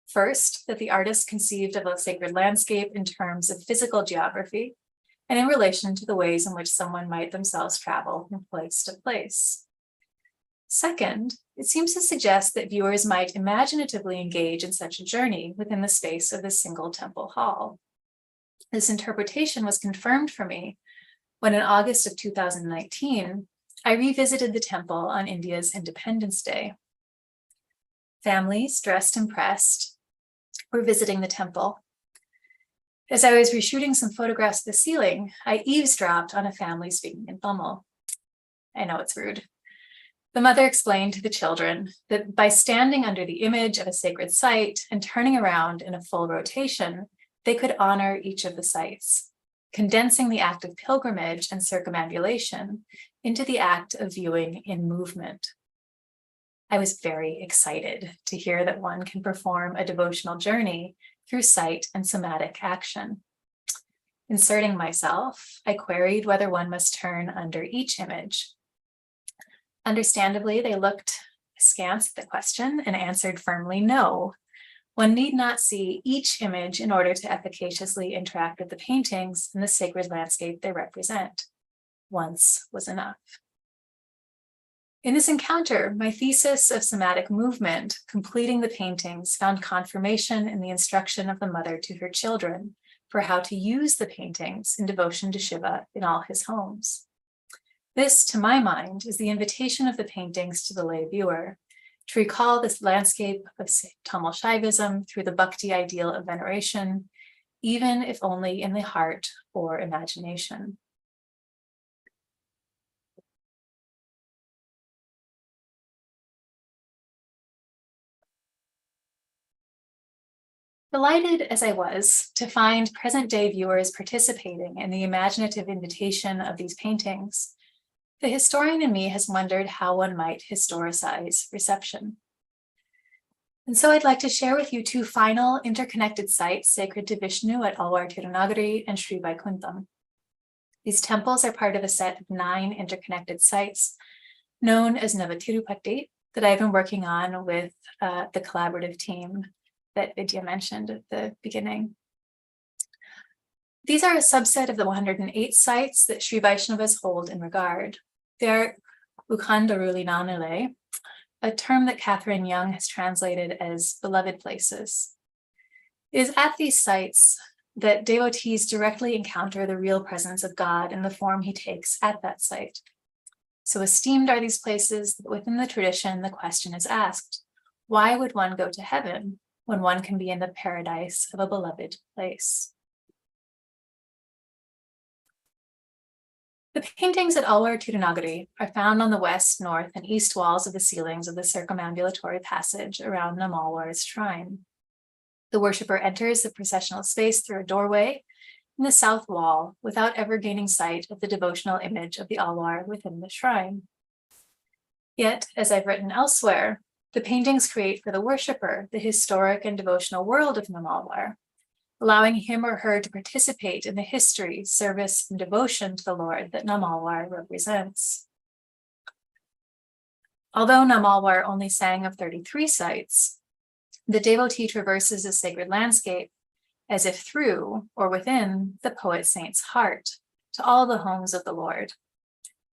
Speaker 3: First, that the artist conceived of a sacred landscape in terms of physical geography and in relation to the ways in which someone might themselves travel from place to place. Second, it seems to suggest that viewers might imaginatively engage in such a journey within the space of this single temple hall. This interpretation was confirmed for me when in August of 2019, I revisited the temple on India's Independence Day. Families dressed and pressed were visiting the temple. As I was reshooting some photographs of the ceiling, I eavesdropped on a family speaking in Tamil. I know it's rude. The mother explained to the children that by standing under the image of a sacred site and turning around in a full rotation, they could honor each of the sites, condensing the act of pilgrimage and circumambulation into the act of viewing in movement. I was very excited to hear that one can perform a devotional journey through sight and somatic action. Inserting myself, I queried whether one must turn under each image. Understandably, they looked askance at the question and answered firmly no. One need not see each image in order to efficaciously interact with the paintings and the sacred landscape they represent. Once was enough. In this encounter, my thesis of somatic movement, completing the paintings, found confirmation in the instruction of the mother to her children for how to use the paintings in devotion to Shiva in all his homes. This, to my mind, is the invitation of the paintings to the lay viewer, to recall this landscape of Tamil Shaivism through the bhakti ideal of veneration, even if only in the heart or imagination. Delighted as I was to find present-day viewers participating in the imaginative invitation of these paintings, the historian in me has wondered how one might historicize reception. And so I'd like to share with you two final interconnected sites sacred to Vishnu at Alwar Tirunagari and Sri Vaikuntham. These temples are part of a set of 9 interconnected sites known as Navatirupati that I've been working on with the collaborative team that Vidya mentioned at the beginning. These are a subset of the 108 sites that Sri Vaishnavas hold in regard. They're Ukhandarulinanile, a term that Catherine Young has translated as beloved places. It is at these sites that devotees directly encounter the real presence of God in the form he takes at that site. So esteemed are these places that within the tradition, the question is asked, why would one go to heaven when one can be in the paradise of a beloved place? The paintings at Alwar Tirunagari are found on the west, north, and east walls of the ceilings of the circumambulatory passage around Namalwar's shrine. The worshipper enters the processional space through a doorway in the south wall without ever gaining sight of the devotional image of the Alwar within the shrine. Yet, as I've written elsewhere, the paintings create for the worshipper the historic and devotional world of Namalwar, allowing him or her to participate in the history, service, and devotion to the Lord that Namalwar represents. Although Namalwar only sang of 33 sites, the devotee traverses a sacred landscape as if through or within the poet saint's heart to all the homes of the Lord.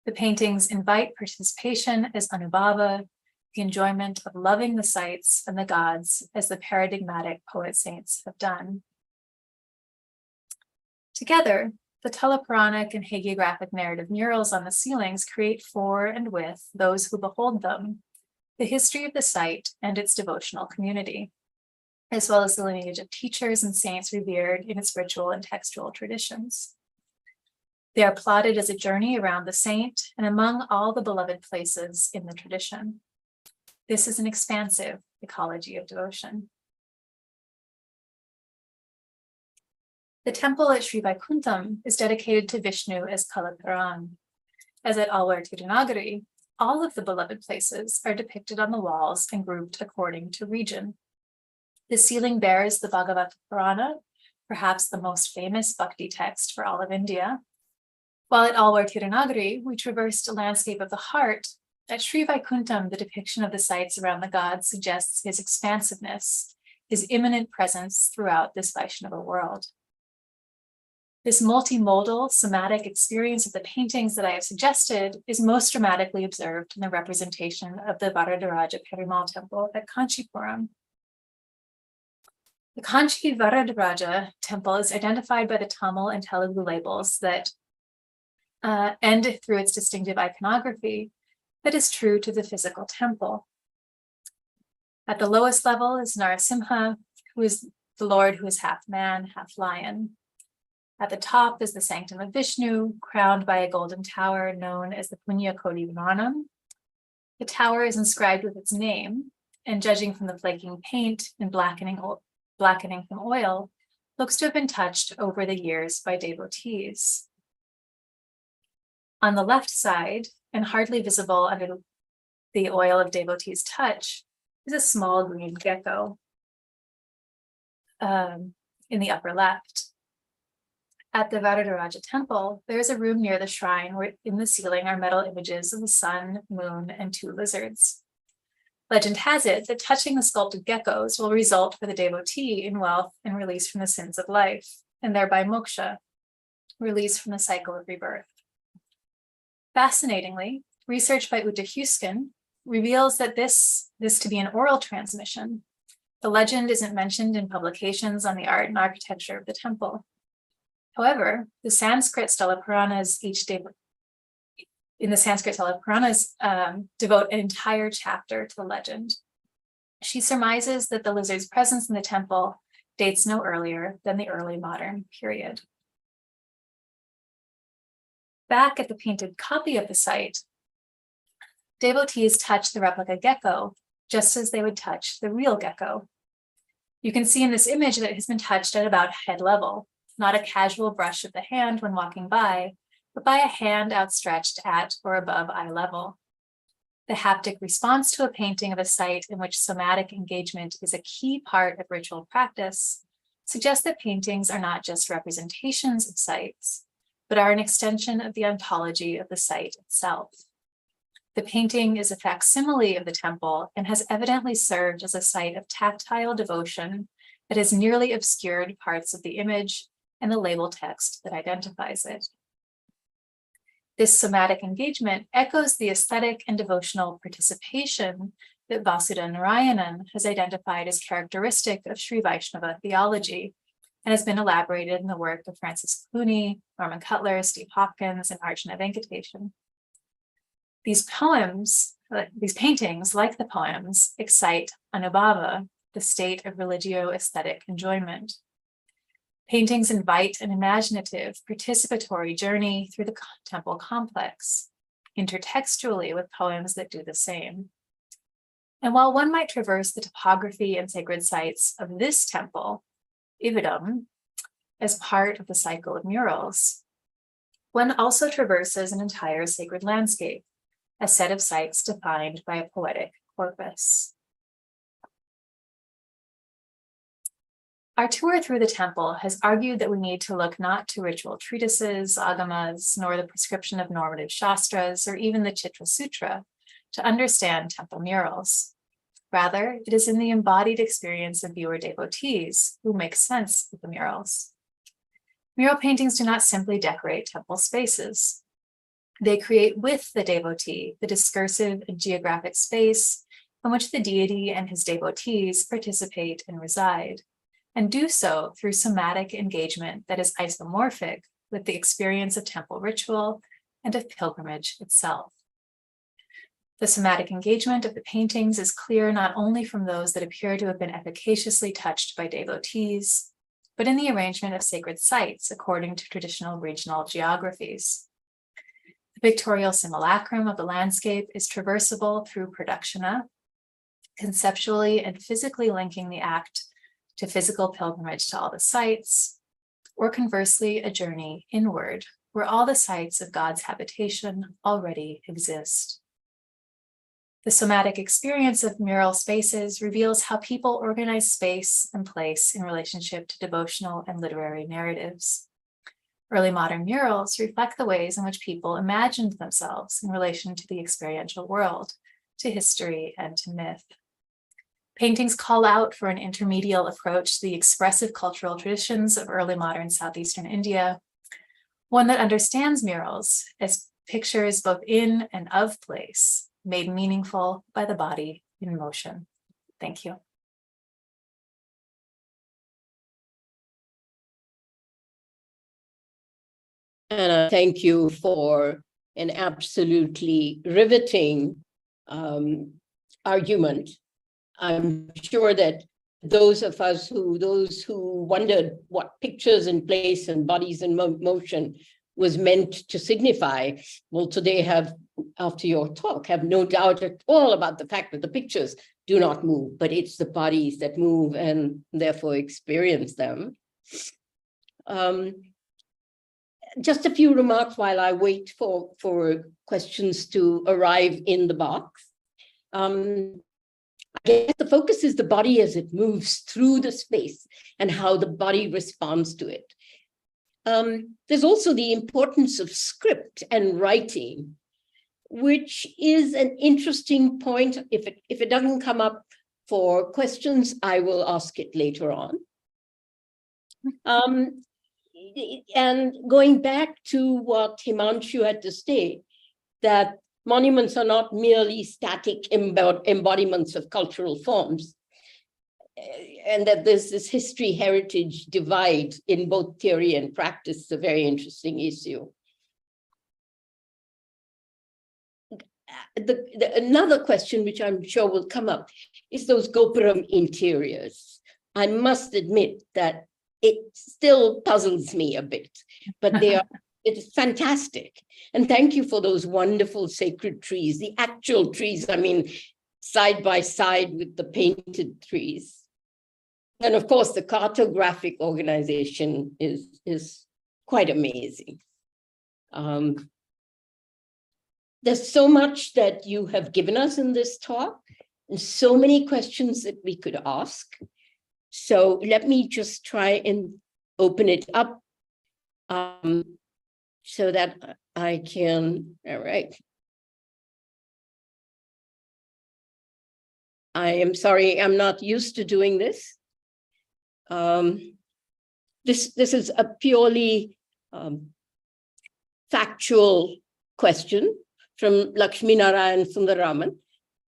Speaker 3: The paintings invite participation as anubhava, the enjoyment of loving the sites and the gods as the paradigmatic poet saints have done. Together, the Talapuranic and hagiographic narrative murals on the ceilings create for and with those who behold them the history of the site and its devotional community. as well as the lineage of teachers and saints revered in its ritual and textual traditions. They are plotted as a journey around the saint and among all the beloved places in the tradition. This is an expansive ecology of devotion. The temple at Sri Vaikuntham is dedicated to Vishnu as Kalapuran. As at Alvar Tirunagari, all of the beloved places are depicted on the walls and grouped according to region. The ceiling bears the Bhagavata Purana, perhaps the most famous bhakti text for all of India. While at Alvar Tirunagari, we traversed a landscape of the heart, at Sri Vaikuntham, the depiction of the sites around the god suggests his expansiveness, his immanent presence throughout this Vaishnava world. This multimodal somatic experience of the paintings that I have suggested is most dramatically observed in the representation of the Varadaraja Perumal temple at Kanchipuram. The Kanchi Varadaraja temple is identified by the Tamil and Telugu labels that and through its distinctive iconography that is true to the physical temple. At the lowest level is Narasimha, who is the Lord who is half man, half lion. At the top is the sanctum of Vishnu, crowned by a golden tower known as the Punya Kodi Varanam. The tower is inscribed with its name, and judging from the flaking paint and blackening from oil, looks to have been touched over the years by devotees. On the left side, and hardly visible under the oil of devotees' touch, is a small green gecko in the upper left. At the Varadaraja temple, there is a room near the shrine where in the ceiling are metal images of the sun, moon, and two lizards. Legend has it that touching the sculpted geckos will result for the devotee in wealth and release from the sins of life, and thereby moksha, release from the cycle of rebirth. Fascinatingly, research by Ute Husken reveals that this to be an oral transmission. The legend isn't mentioned in publications on the art and architecture of the temple. However, the Sanskrit Stela Puranas devote an entire chapter to the legend. She surmises that the lizard's presence in the temple dates no earlier than the early modern period. Back at the painted copy of the site, devotees touch the replica gecko just as they would touch the real gecko. You can see in this image that it has been touched at about head level, not a casual brush of the hand when walking by, but by a hand outstretched at or above eye level. The haptic response to a painting of a site in which somatic engagement is a key part of ritual practice suggests that paintings are not just representations of sites, but are an extension of the ontology of the site itself. The painting is a facsimile of the temple and has evidently served as a site of tactile devotion that has nearly obscured parts of the image and the label text that identifies it. This somatic engagement echoes the aesthetic and devotional participation that Vasudha Narayanan has identified as characteristic of Sri Vaishnava theology and has been elaborated in the work of Francis Clooney, Norman Cutler, Steve Hopkins, and Archana Venkatesan. These paintings, like the poems, excite anubhava, the state of religio-aesthetic enjoyment. Paintings invite an imaginative, participatory journey through the temple complex, intertextually with poems that do the same. And while one might traverse the topography and sacred sites of this temple, Ividam, as part of the cycle of murals, one also traverses an entire sacred landscape, a set of sites defined by a poetic corpus. Our tour through the temple has argued that we need to look not to ritual treatises, agamas, nor the prescription of normative shastras, or even the Chitra Sutra to understand temple murals. Rather, it is in the embodied experience of viewer devotees who make sense of the murals. Mural paintings do not simply decorate temple spaces. They create with the devotee the discursive and geographic space in which the deity and his devotees participate and reside, and do so through somatic engagement that is isomorphic with the experience of temple ritual and of pilgrimage itself. The somatic engagement of the paintings is clear not only from those that appear to have been efficaciously touched by devotees, but in the arrangement of sacred sites according to traditional regional geographies. The pictorial simulacrum of the landscape is traversable through productiona, conceptually and physically linking the act to physical pilgrimage to all the sites, or conversely, a journey inward, where all the sites of God's habitation already exist. The somatic experience of mural spaces reveals how people organize space and place in relationship to devotional and literary narratives. Early modern murals reflect the ways in which people imagined themselves in relation to the experiential world, to history, and to myth. Paintings call out for an intermedial approach to the expressive cultural traditions of early modern Southeastern India, one that understands murals as pictures both in and of place, made meaningful by the body in motion. Thank you.
Speaker 2: And thank you for an absolutely riveting argument. I'm sure that those who wondered what pictures in place and bodies in motion was meant to signify, will today have, after your talk, have no doubt at all about the fact that the pictures do not move, but it's the bodies that move and therefore experience them. Just a few remarks while I wait for questions to arrive in the box. I guess the focus is the body as it moves through the space and how the body responds to it. There's also the importance of script and writing, which is an interesting point. If it doesn't come up for questions, I will ask it later on. And going back to what Himanshu had to say, that monuments are not merely static embodiments of cultural forms, and that there's this history-heritage divide in both theory and practice is a very interesting issue. Another question, which I'm sure will come up, is those gopuram interiors. I must admit that it still puzzles me a bit, but it's fantastic. And thank you for those wonderful sacred trees, the actual trees, I mean, side by side with the painted trees. And of course, the cartographic organization is quite amazing. There's so much that you have given us in this talk, and so many questions that we could ask. So let me just try and open it up so that I can, all right. I am sorry, I'm not used to doing this. This is a purely factual question from Lakshmi Narayan Sundaraman.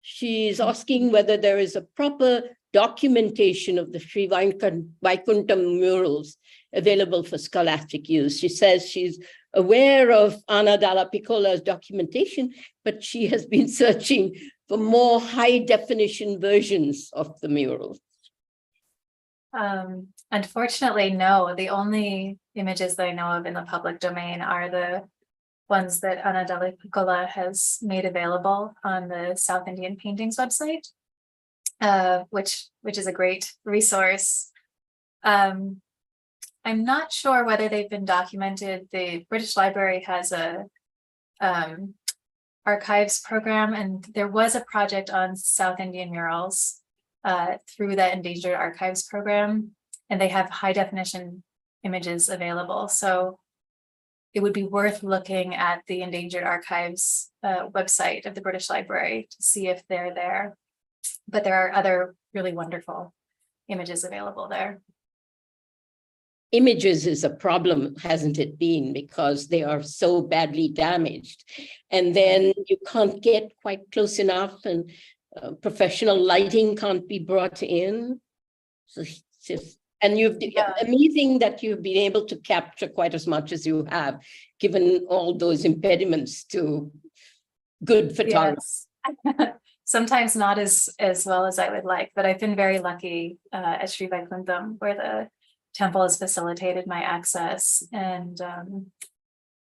Speaker 2: She's asking whether there is a proper documentation of the Sri Vaikuntham murals available for scholastic use. She says she's aware of Anna Dalla Piccola's documentation, but she has been searching for more high-definition versions of the murals.
Speaker 3: Unfortunately, no. The only images that I know of in the public domain are the ones that Anna Dalla Piccola has made available on the South Indian Paintings website, which is a great resource. I'm not sure whether they've been documented. The British Library has a archives program, and there was a project on South Indian murals through that Endangered Archives program, and they have high definition images available. So it would be worth looking at the Endangered Archives website of the British Library to see if they're there. But there are other really wonderful images available there.
Speaker 2: Images is a problem, hasn't it been, because they are so badly damaged. And then you can't get quite close enough, and professional lighting can't be brought in. So it's just, and amazing that you've been able to capture quite as much as you have, given all those impediments to good photography.
Speaker 3: Yes. Sometimes not as well as I would like, but I've been very lucky at Sri Vaikuntham, where the temple has facilitated my access. And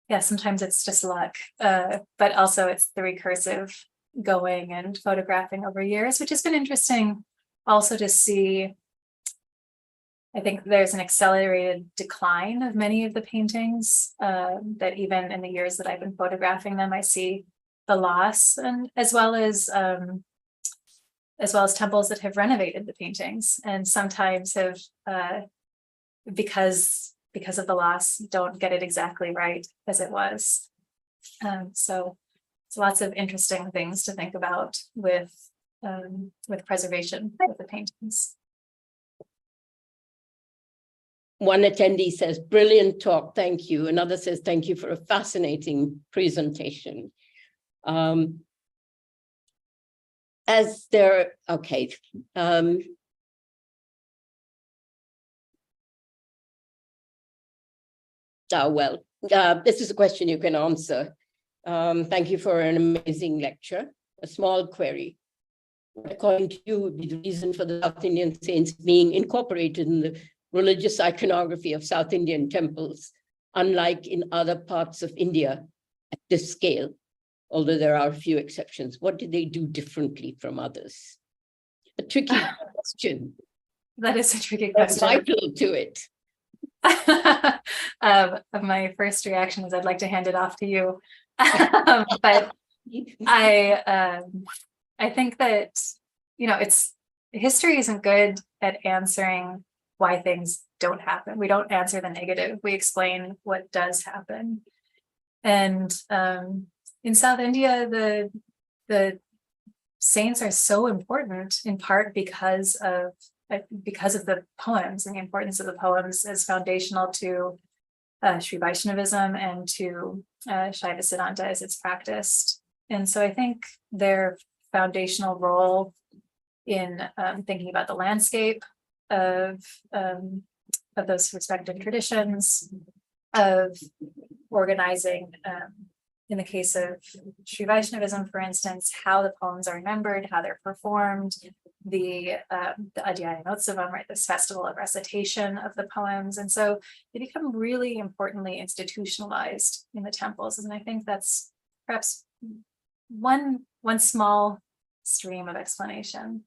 Speaker 3: yeah, sometimes it's just luck, but also it's the recursive going and photographing over years, which has been interesting also to see. I think there's an accelerated decline of many of the paintings, that even in the years that I've been photographing them, I see the loss, and as well as temples that have renovated the paintings and sometimes have, because of the loss, don't get it exactly right as it was. So it's lots of interesting things to think about with preservation of the paintings.
Speaker 2: One attendee says, brilliant talk, thank you. Another says, thank you for a fascinating presentation. As there, okay. This is a question you can answer. Thank you for an amazing lecture. A small query. According to you, would be the reason for the South Indian saints being incorporated in the religious iconography of South Indian temples, unlike in other parts of India at this scale, although there are a few exceptions? What did they do differently from others? A tricky question.
Speaker 3: That is a tricky question.
Speaker 2: Vital to it.
Speaker 3: My first reaction is I'd like to hand it off to you. But I think that, history isn't good at answering why things don't happen. We don't answer the negative. We explain what does happen. And in South India, the saints are so important in part because of the poems and the importance of the poems as foundational to Sri Vaishnavism and to Shaiva Siddhanta as it's practiced. And so I think their foundational role in thinking about the landscape of those respective traditions, of organizing, in the case of Sri Vaishnavism, for instance, how the poems are remembered, how they're performed, the Adhyayanotsavam, right, this festival of recitation of the poems. And so they become really importantly institutionalized in the temples. And I think that's perhaps one small stream of explanation.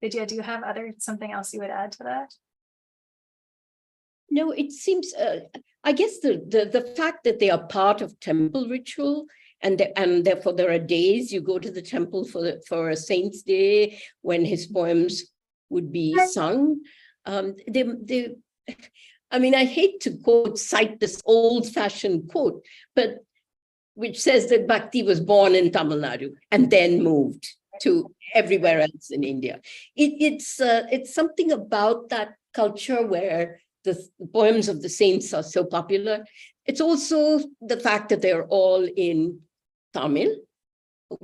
Speaker 3: Vidya, do you have something else you would add to that?
Speaker 2: No, it seems, I guess the fact that they are part of temple ritual, and therefore there are days you go to the temple for a saint's day when his poems would be sung. I hate to cite this old-fashioned quote, but which says that Bhakti was born in Tamil Nadu and then moved to everywhere else in India. It's something about that culture where the poems of the saints are so popular. It's also the fact that they're all in Tamil,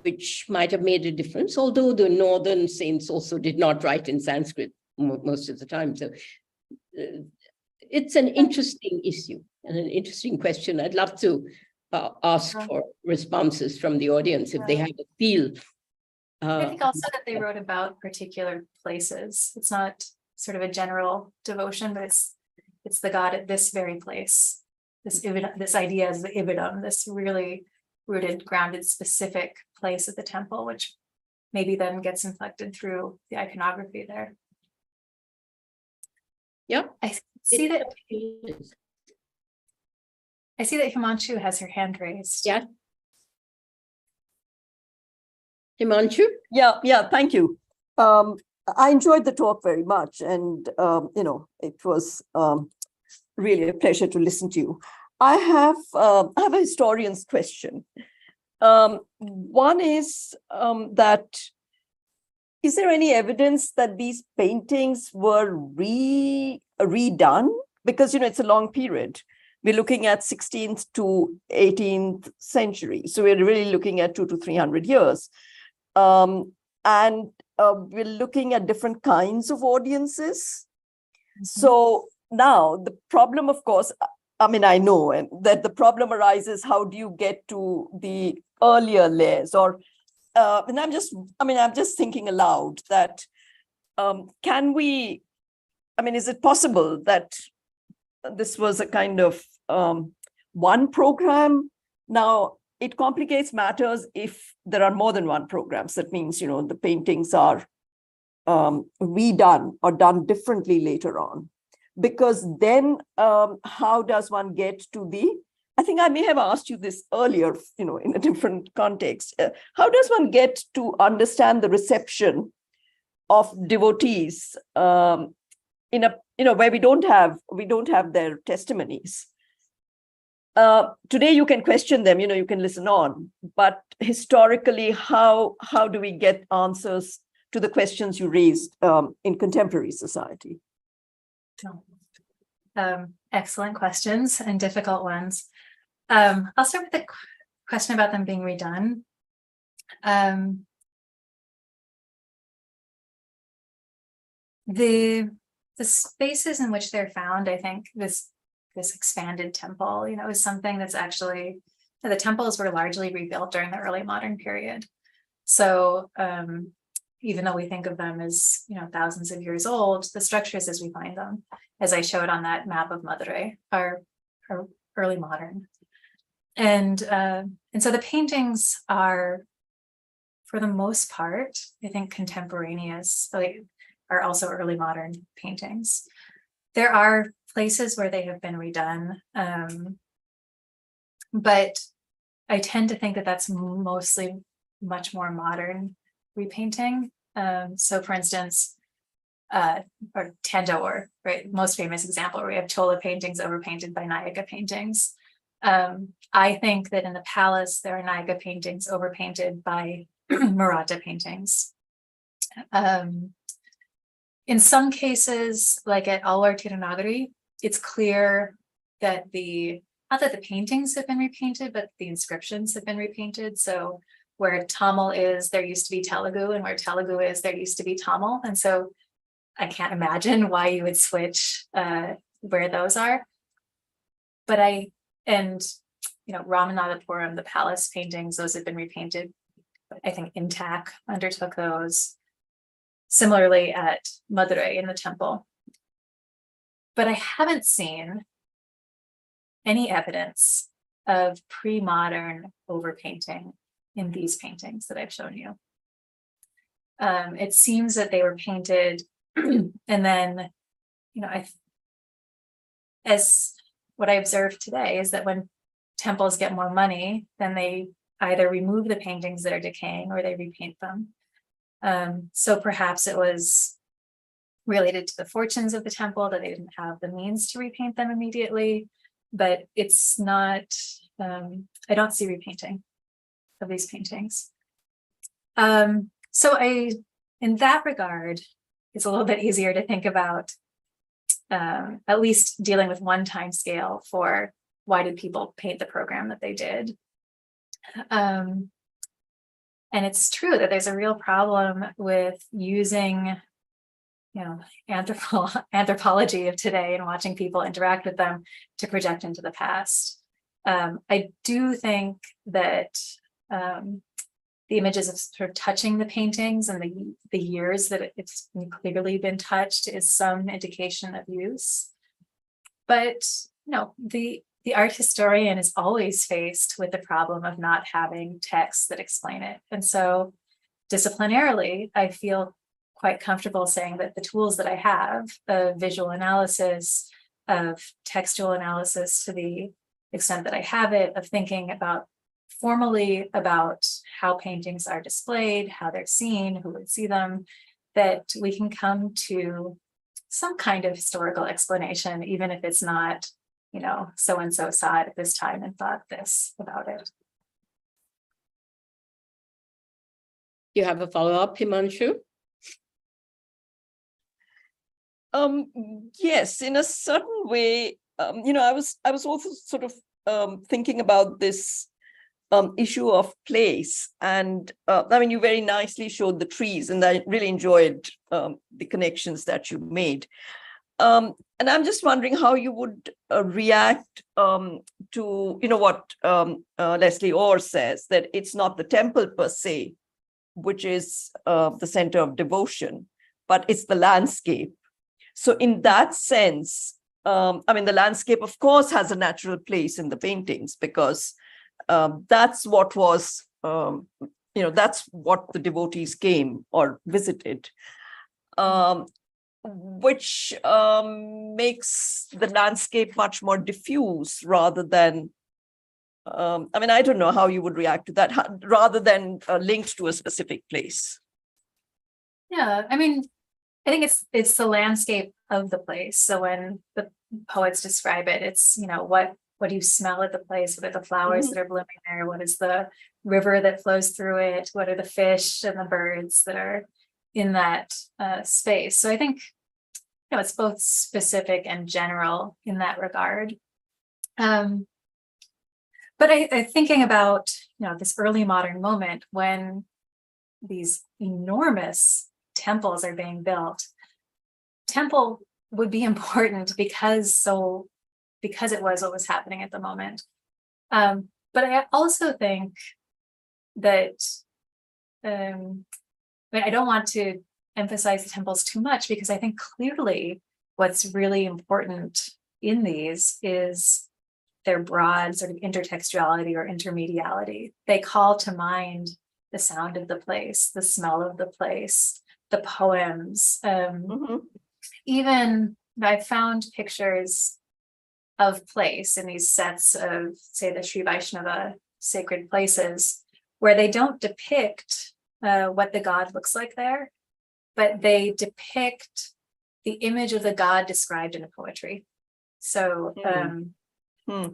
Speaker 2: which might have made a difference, although the northern saints also did not write in Sanskrit most of the time. So it's an interesting issue and an interesting question. I'd love to ask for responses from the audience if they have a feel.
Speaker 3: I think also that they wrote about particular places. It's not sort of a general devotion, but it's the God at this very place. This idea is the Ibidam, this really rooted, grounded, specific place at the temple, which maybe then gets inflected through the iconography there.
Speaker 2: Yeah,
Speaker 3: I see that Himanshu has her hand raised.
Speaker 2: Yeah. Himanshu?
Speaker 1: Yeah, thank you. I enjoyed the talk very much, and it was really a pleasure to listen to you. I have a historian's question. One is that is there any evidence that these paintings were redone? Because it's a long period. We're looking at 16th to 18th century, so we're really looking at 200 to 300 years. And we're looking at different kinds of audiences. Mm-hmm. So now the problem, of course, I know that the problem arises, how do you get to the earlier layers, or and I'm just thinking aloud that is it possible that this was a kind of one program? Now, it complicates matters if there are more than one programs. That means, the paintings are redone or done differently later on. Because then how does one get to I think I may have asked you this earlier, in a different context. How does one get to understand the reception of devotees where we don't have their testimonies? Today you can question them, you can listen on, but historically, how do we get answers to the questions you raised in contemporary society?
Speaker 3: Excellent questions and difficult ones. I'll start with the question about them being redone. The spaces in which they're found, I think this expanded temple, is something that's actually, the temples were largely rebuilt during the early modern period. So even though we think of them as, thousands of years old, the structures as we find them, as I showed on that map of Madurai, are early modern. And so the paintings are, for the most part, I think contemporaneous, are also early modern paintings. There are places where they have been redone, but I tend to think that that's mostly much more modern repainting. So for instance, or Tandoor, right? Most famous example where we have Chola paintings overpainted by Nayaka paintings. I think that in the palace, there are Nayaka paintings overpainted by Maratha paintings. In some cases, like at Alwar Tirunagari, it's clear that not that the paintings have been repainted, but the inscriptions have been repainted. So where Tamil is, there used to be Telugu, and where Telugu is, there used to be Tamil. And so I can't imagine why you would switch where those are. But Ramanathapuram, the palace paintings, those have been repainted. I think Intac undertook those. Similarly at Madurai in the temple. But I haven't seen any evidence of pre-modern overpainting in these paintings that I've shown you. It seems that they were painted and then, as what I observed today is that when temples get more money, then they either remove the paintings that are decaying or they repaint them. So perhaps it was related to the fortunes of the temple that they didn't have the means to repaint them immediately, but it's not, I don't see repainting of these paintings. So in that regard, it's a little bit easier to think about at least dealing with one time scale for why did people paint the program that they did. And it's true that there's a real problem with using, anthropology of today and watching people interact with them to project into the past. I do think that the images of sort of touching the paintings and the years that it's clearly been touched is some indication of use. But the art historian is always faced with the problem of not having texts that explain it. And so disciplinarily, I feel quite comfortable saying that the tools that I have of visual analysis, of textual analysis to the extent that I have it, of thinking formally about how paintings are displayed, how they're seen, who would see them, that we can come to some kind of historical explanation, even if it's not so-and-so saw it at this time and thought this about it.
Speaker 2: You have a follow-up, Himanshu?
Speaker 1: Yes, in a certain way, I was also sort of thinking about this issue of place, and you very nicely showed the trees, and I really enjoyed the connections that you made. And I'm just wondering how you would react to, what Leslie Orr says, that it's not the temple per se which is the center of devotion, but it's the landscape. So in that sense, the landscape, of course, has a natural place in the paintings because that's what was, that's what the devotees came or visited, which makes the landscape much more diffuse rather than, I don't know how you would react to that, rather than linked to a specific place.
Speaker 3: Yeah, I think it's the landscape of the place. So when the poets describe it, it's, what do you smell at the place? What are the flowers that are blooming there? What is the river that flows through it? What are the fish and the birds that are in that space? So I think, it's both specific and general in that regard. But I thinking about, this early modern moment when these enormous temples are being built. Temple would be important because it was what was happening at the moment. But I also think that I don't want to emphasize the temples too much because I think clearly what's really important in these is their broad sort of intertextuality or intermediality. They call to mind the sound of the place, the smell of the place, the poems. Even I found pictures of place in these sets of, say, the Sri Vaishnava sacred places, where they don't depict what the god looks like there, but they depict the image of the god described in the poetry. So,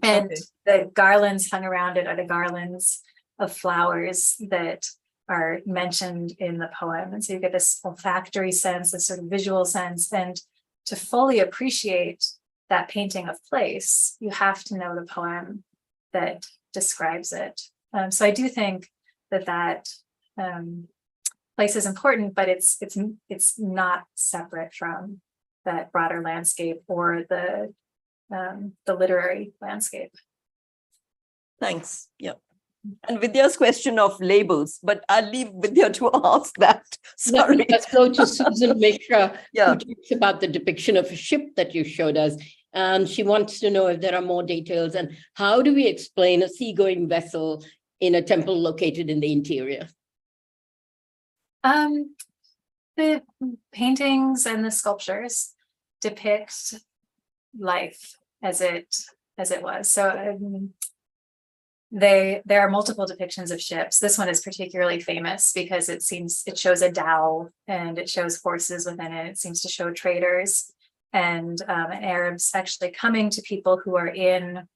Speaker 3: and the garlands hung around it are the garlands of flowers that are mentioned in the poem. And so you get this olfactory sense, this sort of visual sense. And to fully appreciate that painting of place, you have to know the poem that describes it. So I do think that place is important, but it's not separate from that broader landscape or the literary landscape.
Speaker 1: Thanks. Yeah. And Vidya's question of labels, but I'll leave Vidya to ask that. Sorry.
Speaker 2: Let's go to Susan Mishra,
Speaker 1: Yeah.
Speaker 2: who talks about the depiction of a ship that you showed us. And she wants to know if there are more details and how do we explain a seagoing vessel in a temple located in the interior?
Speaker 3: The paintings and the sculptures depict life as it was. So there are multiple depictions of ships. This one is particularly famous because it shows a dhow and it shows horses within it. It seems to show traders and Arabs actually coming to people who are in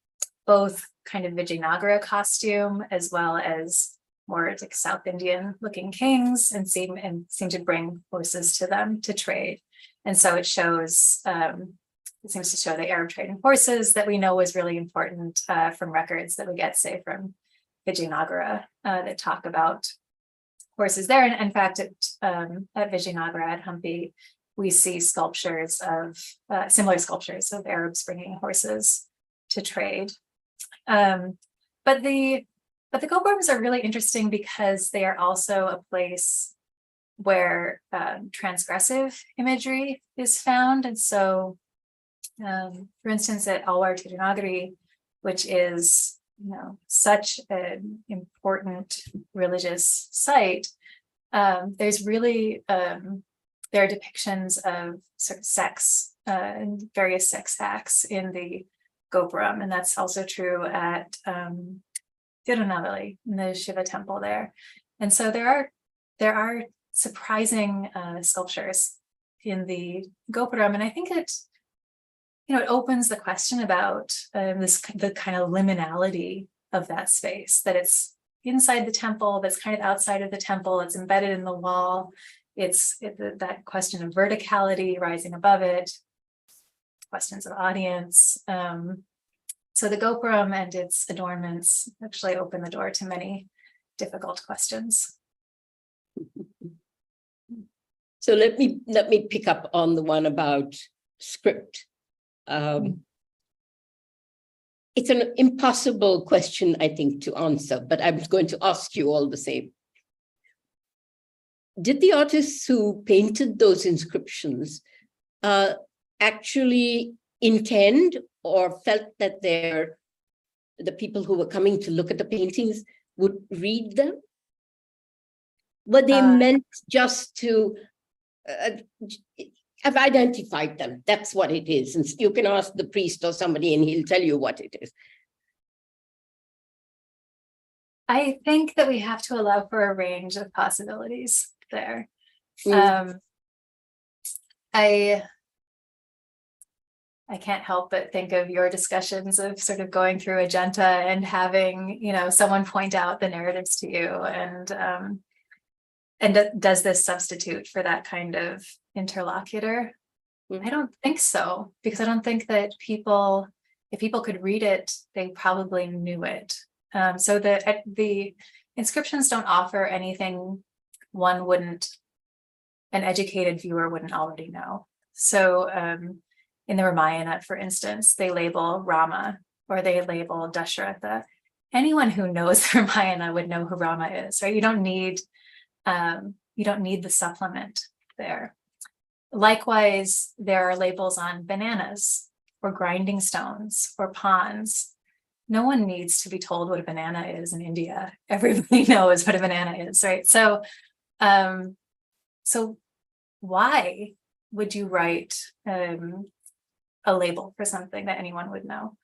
Speaker 3: both kind of Vijayanagara costume as well as more like South Indian looking kings and seem to bring horses to them to trade. And so it shows, it seems to show the Arab trade in horses that we know was really important from records that we get, say, from Vijayanagara that talk about horses there. And in fact, at Vijayanagara at Hampi, we see sculptures of similar sculptures of Arabs bringing horses to trade. But the gopurams are really interesting because they are also a place where transgressive imagery is found. And so, for instance, at Alwar Tirunagari, which is such an important religious site, there's really there are depictions of sort of sex and various sex acts in the gopuram, and that's also true at Tirunelveli, in the Shiva temple there. And so there are surprising sculptures in the gopuram, and I think it opens the question about the kind of liminality of that space, that it's inside the temple, that's kind of outside of the temple, it's embedded in the wall. It's that question of verticality rising above it, questions of audience. So the gopuram and its adornments actually open the door to many difficult questions.
Speaker 2: So let me pick up on the one about script. It's an impossible question, I think, to answer, but I'm going to ask you all the same. did the artists who painted those inscriptions actually intend or felt that the people who were coming to look at the paintings would read them? Were they meant just to have identified them? That's what it is. And you can ask the priest or somebody and he'll tell you what it is.
Speaker 3: I think that we have to allow for a range of possibilities there. I can't help but think of your discussions of sort of going through Agenta and having, someone point out the narratives to you, and does this substitute for that kind of interlocutor? I don't think so, because I don't think that if people could read it, they probably knew it. So the inscriptions don't offer anything an educated viewer wouldn't already know. So in the Ramayana, for instance, they label Rama or they label Dasharatha. Anyone who knows the Ramayana would know who Rama is, right? You don't need the supplement there. Likewise, there are labels on bananas or grinding stones or ponds. No one needs to be told what a banana is in India. Everybody knows what a banana is, right? So why would you write a label for something that anyone would know?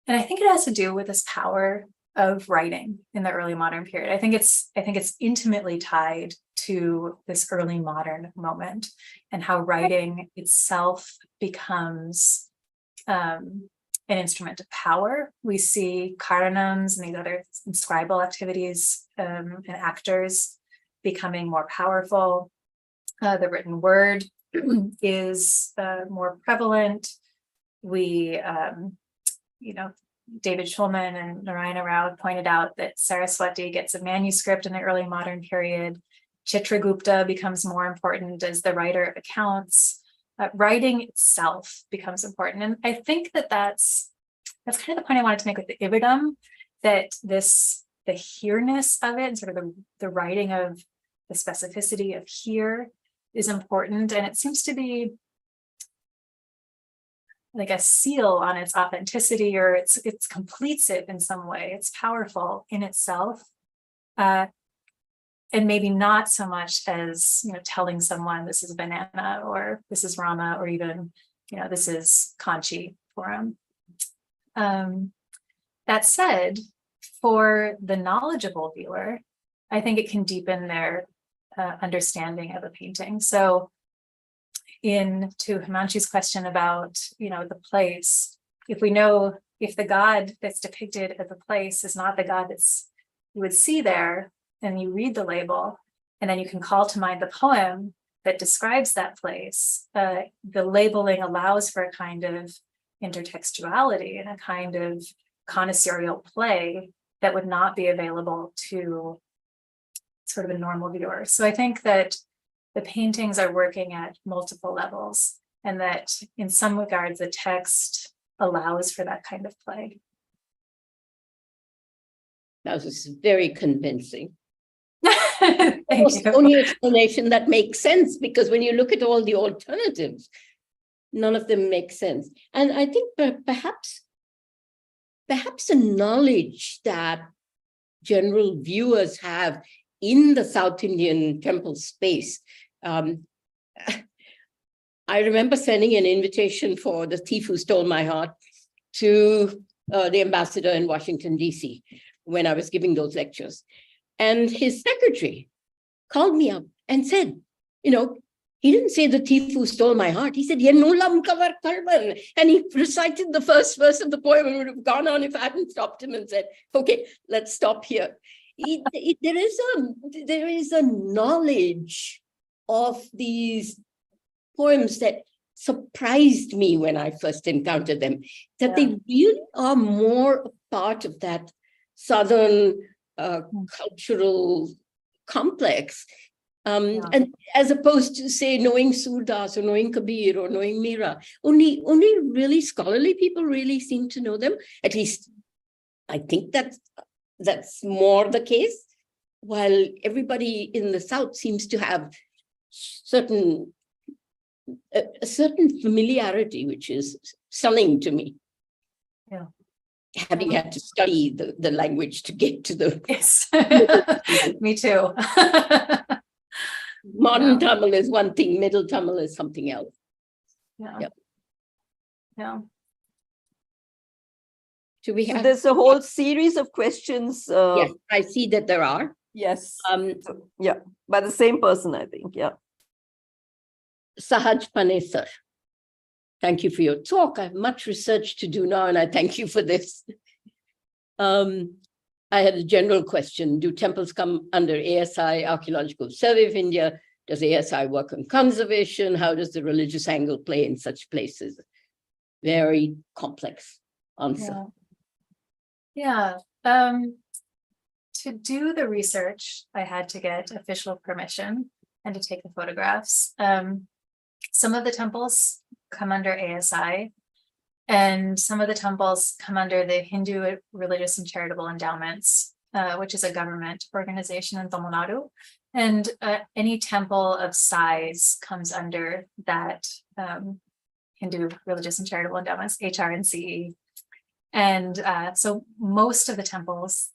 Speaker 3: And I think it has to do with this power of writing in the early modern period. I think it's intimately tied to this early modern moment and how writing itself becomes an instrument of power. We see karanams and these other scribal activities and actors becoming more powerful. The written word is more prevalent. We, David Shulman and Narayana Rao have pointed out that Saraswati gets a manuscript in the early modern period. Chitragupta becomes more important as the writer of accounts. Writing itself becomes important. And I think that's kind of the point I wanted to make with the Ibidam, that the here-ness of it, sort of the writing of the specificity of here is important. And it seems to be like a seal on its authenticity, or it completes it in some way. It's powerful in itself. And maybe not so much as, telling someone this is a banana or this is Rama, or even, this is Kanchi Puram. That said, for the knowledgeable viewer, I think it can deepen their understanding of a painting. So to Himanshu's question about, the place, if the God that's depicted as a place is not the God you would see there, and you read the label, and then you can call to mind the poem that describes that place, the labeling allows for a kind of intertextuality and a kind of connoisseurial play that would not be available to sort of a normal viewer. So I think that the paintings are working at multiple levels, and that in some regards, the text allows for that kind of play.
Speaker 2: That was very convincing.
Speaker 3: Thank you.
Speaker 2: Only explanation that makes sense, because when you look at all the alternatives, none of them make sense. And I think perhaps the knowledge that general viewers have in the South Indian temple space. I remember sending an invitation for The Thief Who Stole My Heart to the ambassador in Washington, D.C. when I was giving those lectures. And his secretary called me up and said, he didn't say The Thief Who Stole My Heart. He said, Yenulam Kavar Karman. And he recited the first verse of the poem and would have gone on if I hadn't stopped him and said, okay, let's stop here. There is a knowledge of these poems that surprised me when I first encountered them, that they really are more a part of that Southern cultural complex. And as opposed to, say, knowing Surdas or knowing Kabir or knowing Mira, only really scholarly people really seem to know them. At least I think that's more the case. while everybody in the South seems to have a certain familiarity, which is stunning to me.
Speaker 3: Yeah.
Speaker 2: Having had to study the language to get to the
Speaker 3: Yes. Me too.
Speaker 2: modern Tamil is one thing, Middle Tamil is something else.
Speaker 3: Yeah.
Speaker 2: Yep.
Speaker 3: Yeah.
Speaker 2: Do we
Speaker 1: So
Speaker 2: have?
Speaker 1: there's a whole series of questions.
Speaker 2: Yes, I see that there are.
Speaker 1: Yes. Yeah, by the same person, I think. Yeah.
Speaker 2: Sahaj Panesar, thank you for your talk. I have much research to do now, and I thank you for this. I had a general question. Do temples come under ASI, Archaeological Survey of India? Does ASI work on conservation? How does the religious angle play in such places? Very complex answer.
Speaker 3: Yeah. To do the research, I had to get official permission and to take the photographs. Some of the temples come under ASI, and some of the temples come under the Hindu Religious and Charitable Endowments, which is a government organization in Tamil Nadu. And any temple of size comes under that Hindu Religious and Charitable Endowments, HRNCE. And so most of the temples,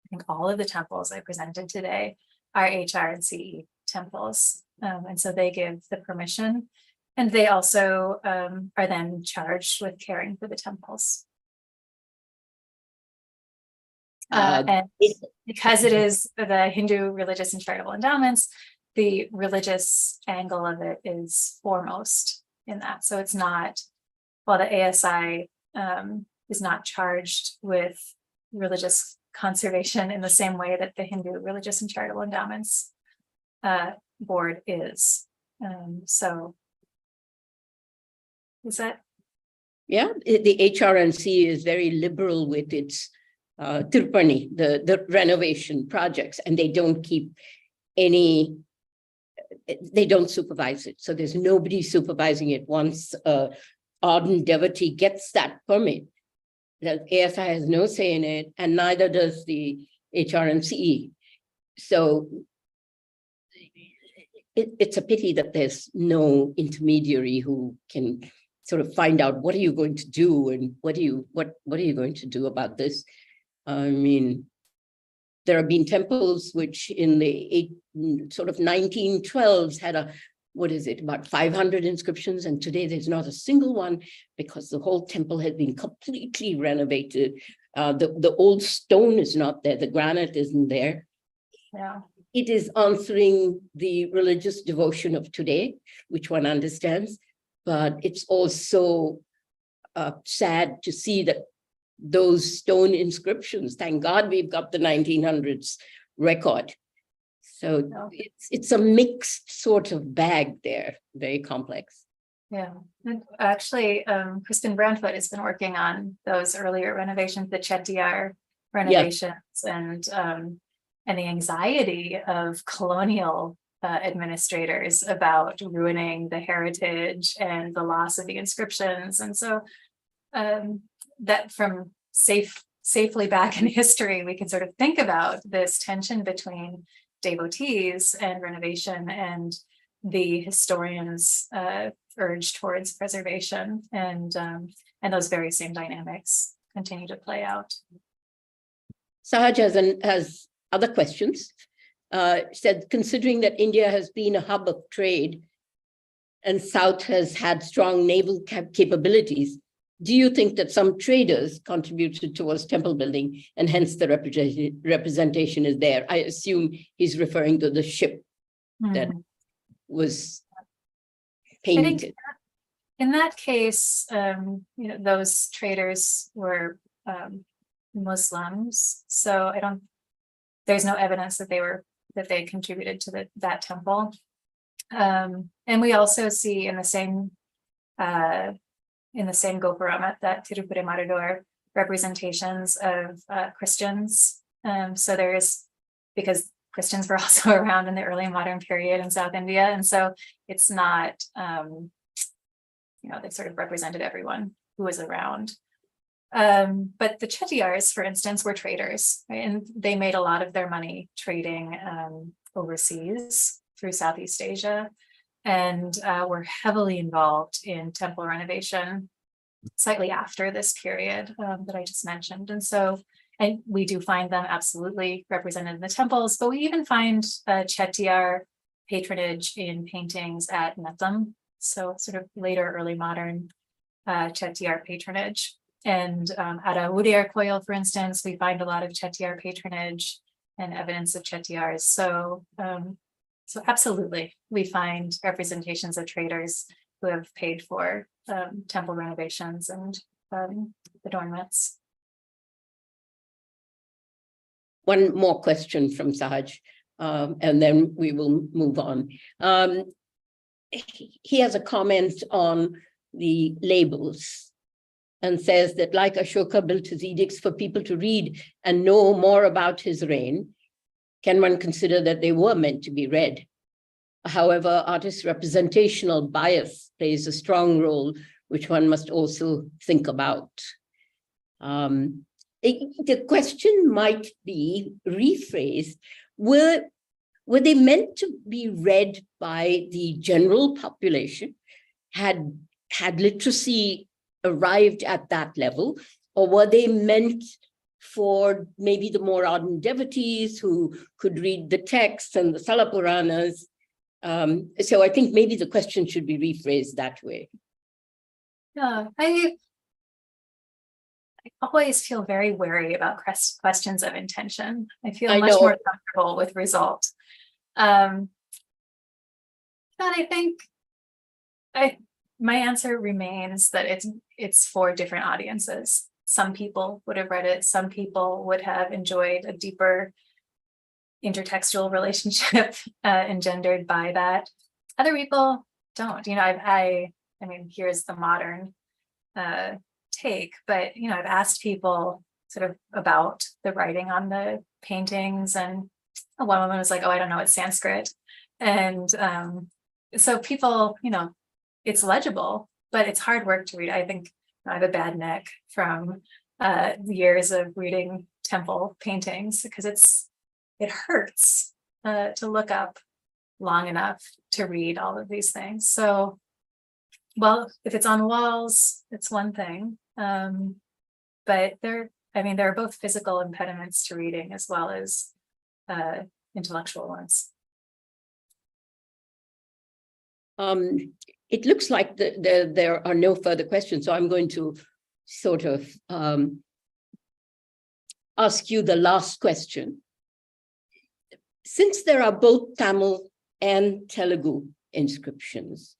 Speaker 3: I think all of the temples I presented today are HRNCE temples. And so they give the permission. And they also are then charged with caring for the temples. And because it is the Hindu Religious and Charitable Endowments, the religious angle of it is foremost in that. So it's not, while the ASI is not charged with religious conservation in the same way that the Hindu Religious and Charitable Endowments board is. So is that?
Speaker 2: Yeah, the HRNC is very liberal with its Tirupani, the renovation projects, and they don't keep any, they don't supervise it. So there's nobody supervising it. Once ardent devotee gets that permit, the ASI has no say in it, and neither does the HRNCE. So it's a pity that there's no intermediary who can sort of find out what are you going to do and what are you going to do about this. I mean, there have been temples which in the sort of 1912s had about 500 inscriptions, and today there's not a single one because the whole temple has been completely renovated. The old stone is not there, the granite isn't there.
Speaker 3: Yeah.
Speaker 2: It is answering the religious devotion of today, which one understands, but it's also sad to see that those stone inscriptions, thank God we've got the 1900s record. So it's a mixed sort of bag there, very complex.
Speaker 3: Yeah, and actually, Kristen Brandfoot has been working on those earlier renovations, the Chettiar renovations, and the anxiety of colonial administrators about ruining the heritage and the loss of the inscriptions. And so that from safely back in history, we can sort of think about this tension between devotees and renovation and the historians' urge towards preservation, and those very same dynamics continue to play out.
Speaker 2: Sahaj has other questions. Said, considering that India has been a hub of trade and South has had strong naval capabilities, do you think that some traders contributed towards temple building and hence the representation is there? I assume he's referring to the ship that was painted.
Speaker 3: I think in that case, those traders were Muslims, so there's no evidence that they contributed to that temple. And we also see in the same Gopuramat, that Tirupuri Marador, representations of Christians. So because Christians were also around in the early modern period in South India. And so it's not, they sort of represented everyone who was around. But the Chettiars, for instance, were traders, right? And they made a lot of their money trading overseas through Southeast Asia, and were heavily involved in temple renovation slightly after this period that I just mentioned. And we do find them absolutely represented in the temples, but we even find Chettiar patronage in paintings at Metham, so sort of later early modern Chettiar patronage. And at a Wudiyar Koil, for instance, we find a lot of Chettiar patronage and evidence of Chettiars. So absolutely, we find representations of traders who have paid for temple renovations and adornments.
Speaker 2: One more question from Sahaj, and then we will move on. He has a comment on the labels and says that, like Ashoka built his edicts for people to read and know more about his reign, can one consider that they were meant to be read? However, artist representational bias plays a strong role, which one must also think about. The question might be rephrased, were they meant to be read by the general population? Had literacy arrived at that level, or were they meant for maybe the more ardent devotees who could read the texts and the Salapuranas? So I think maybe the question should be rephrased that way.
Speaker 3: Yeah, I always feel very wary about questions of intention. I feel much more comfortable with result. But I think my answer remains that it's for different audiences. Some people would have read it. Some people would have enjoyed a deeper intertextual relationship engendered by that. Other people don't. I mean, here's the modern take, but I've asked people sort of about the writing on the paintings, and one woman was like, "Oh, I don't know, it's Sanskrit," and so people, it's legible, but it's hard work to read. I think I have a bad neck from years of reading temple paintings because it hurts to look up long enough to read all of these things. So, well, if it's on walls, it's one thing. But there are both physical impediments to reading as well as intellectual ones.
Speaker 2: It looks like there are no further questions, so I'm going to sort of ask you the last question. Since there are both Tamil and Telugu inscriptions,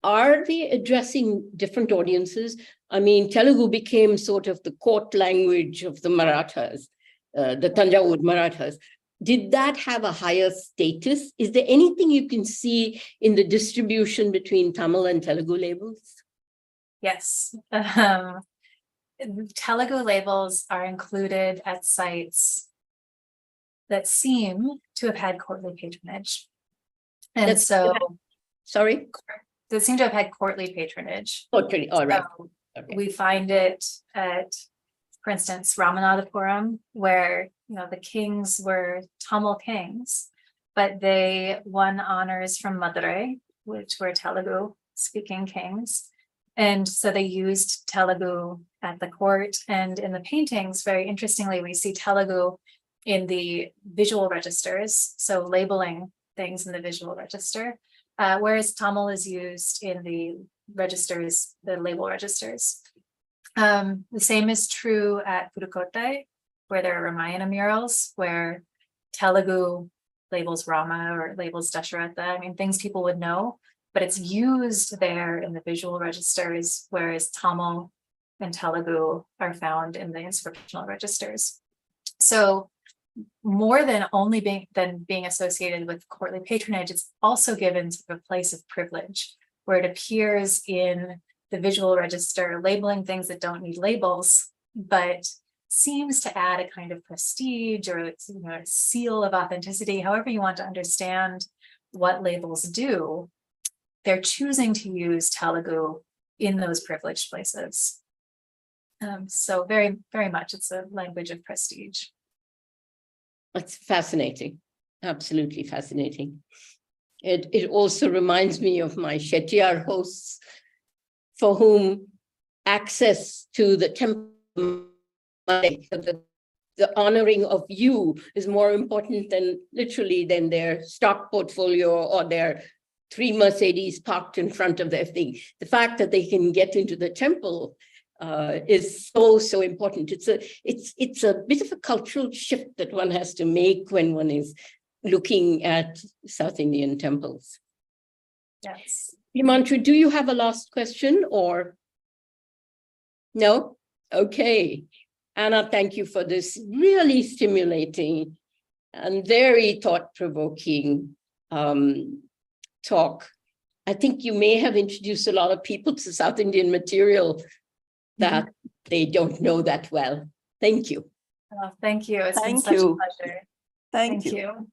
Speaker 2: are they addressing different audiences? I mean, Telugu became sort of the court language of the Marathas, the Tanjavur Marathas. Did that have a higher status? Is there anything you can see in the distribution between Tamil and Telugu labels?
Speaker 3: Yes. Telugu labels are included at sites that seem to have had courtly patronage. And
Speaker 2: sorry?
Speaker 3: That seem to have had courtly patronage.
Speaker 2: Courtly, all right.
Speaker 3: So we find it at, for instance, Ramanathapuram, where the kings were Tamil kings, but they won honors from Madurai, which were Telugu-speaking kings. And so they used Telugu at the court. And in the paintings, very interestingly, we see Telugu in the visual registers, so labeling things in the visual register, whereas Tamil is used in the registers, the label registers. The same is true at Pudukkottai, where there are Ramayana murals, where Telugu labels Rama or labels Dasharatha. I mean, things people would know, but it's used there in the visual registers, whereas Tamil and Telugu are found in the inscriptional registers. So more than only being associated with courtly patronage, it's also given sort of a place of privilege, where it appears in the visual register, labeling things that don't need labels, but seems to add a kind of prestige or a seal of authenticity, however you want to understand what labels do. They're choosing to use Telugu in those privileged places. So very, very much it's a language of prestige.
Speaker 2: That's fascinating. Absolutely fascinating. It also reminds me of my Shettiar hosts, for whom access to the temple, the honoring of you is more important than literally than their stock portfolio or their 3 Mercedes parked in front of their thing. The fact that they can get into the temple is so important. It's a bit of a cultural shift that one has to make when one is looking at South Indian temples.
Speaker 3: Yes.
Speaker 2: Himanshu, do you have a last question or no? Okay. Anna, thank you for this really stimulating and very thought-provoking talk. I think you may have introduced a lot of people to South Indian material that they don't know that well. Thank you.
Speaker 3: Oh, thank you. It's been
Speaker 1: Thank
Speaker 3: such
Speaker 1: you.
Speaker 3: a pleasure.
Speaker 1: Thank you.
Speaker 3: you.